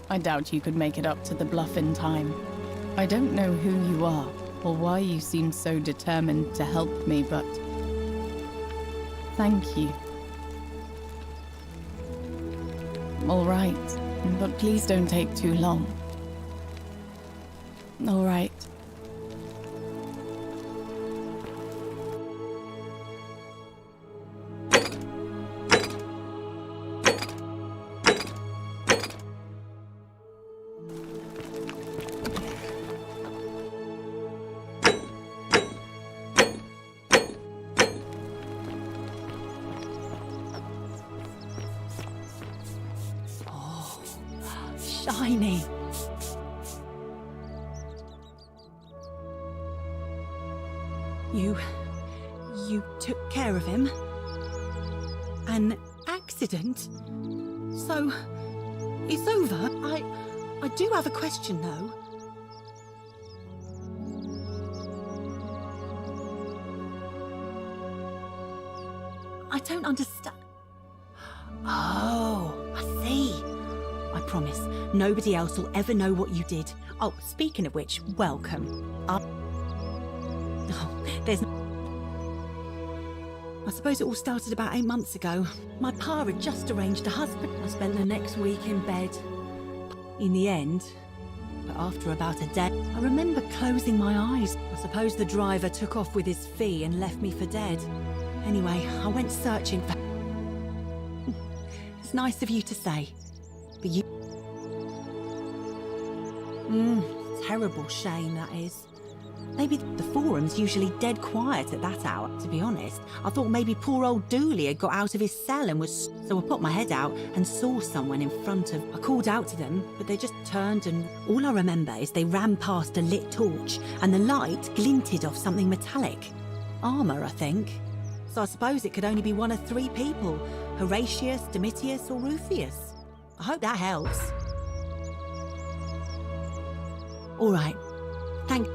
I doubt you could make it up to the bluff in time. I don't know who you are, or why you seem so determined to help me, but... thank you. All right, but please don't take too long. All right. Shiny. You took care of him? An accident? So, it's over? I do have a question, though. I don't understand. Oh, I see. I promise, nobody else will ever know what you did. Oh, speaking of which, welcome. I suppose it all started about 8 months ago. My pa had just arranged a husband. I spent the next week in bed. In the end, but after about a day, I remember closing my eyes. I suppose the driver took off with his fee and left me for dead. Anyway, I went searching for... It's nice of you to say. But you... terrible shame, that is. Maybe the forum's usually dead quiet at that hour, to be honest. I thought maybe poor old Dooley had got out of his cell and was... So I put my head out and saw someone in front of... I called out to them, but they just turned and... All I remember is they ran past a lit torch and the light glinted off something metallic. Armour, I think. So I suppose it could only be one of 3 people. Horatius, Domitius or Rufius. I hope that helps. All right. Thank...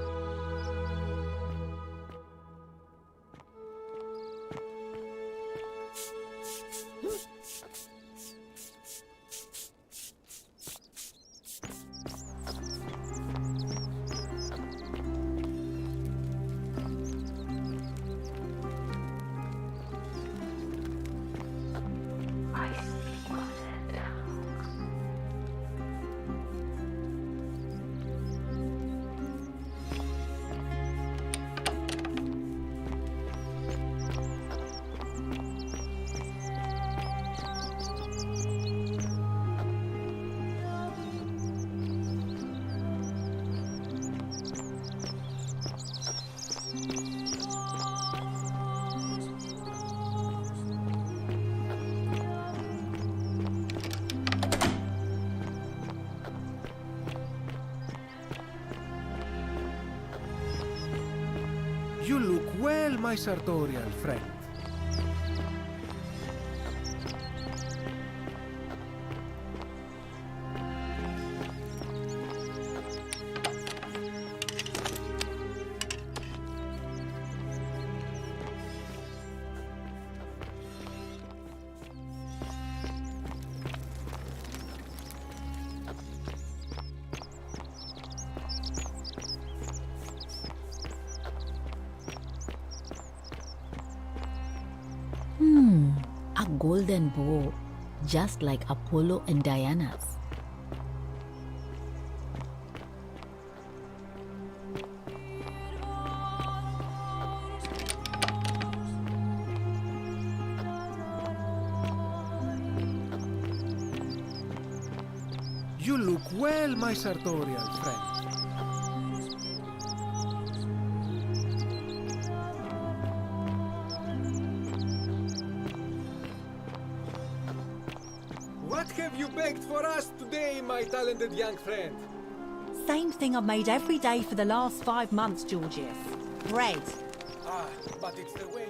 You look well, my sartorial friend. A golden bow, just like Apollo and Diana's. You look well, my sartorial friend. What have you baked for us today, my talented young friend? Same thing I've made every day for the last 5 months, Georgius. Bread. Ah, but it's the way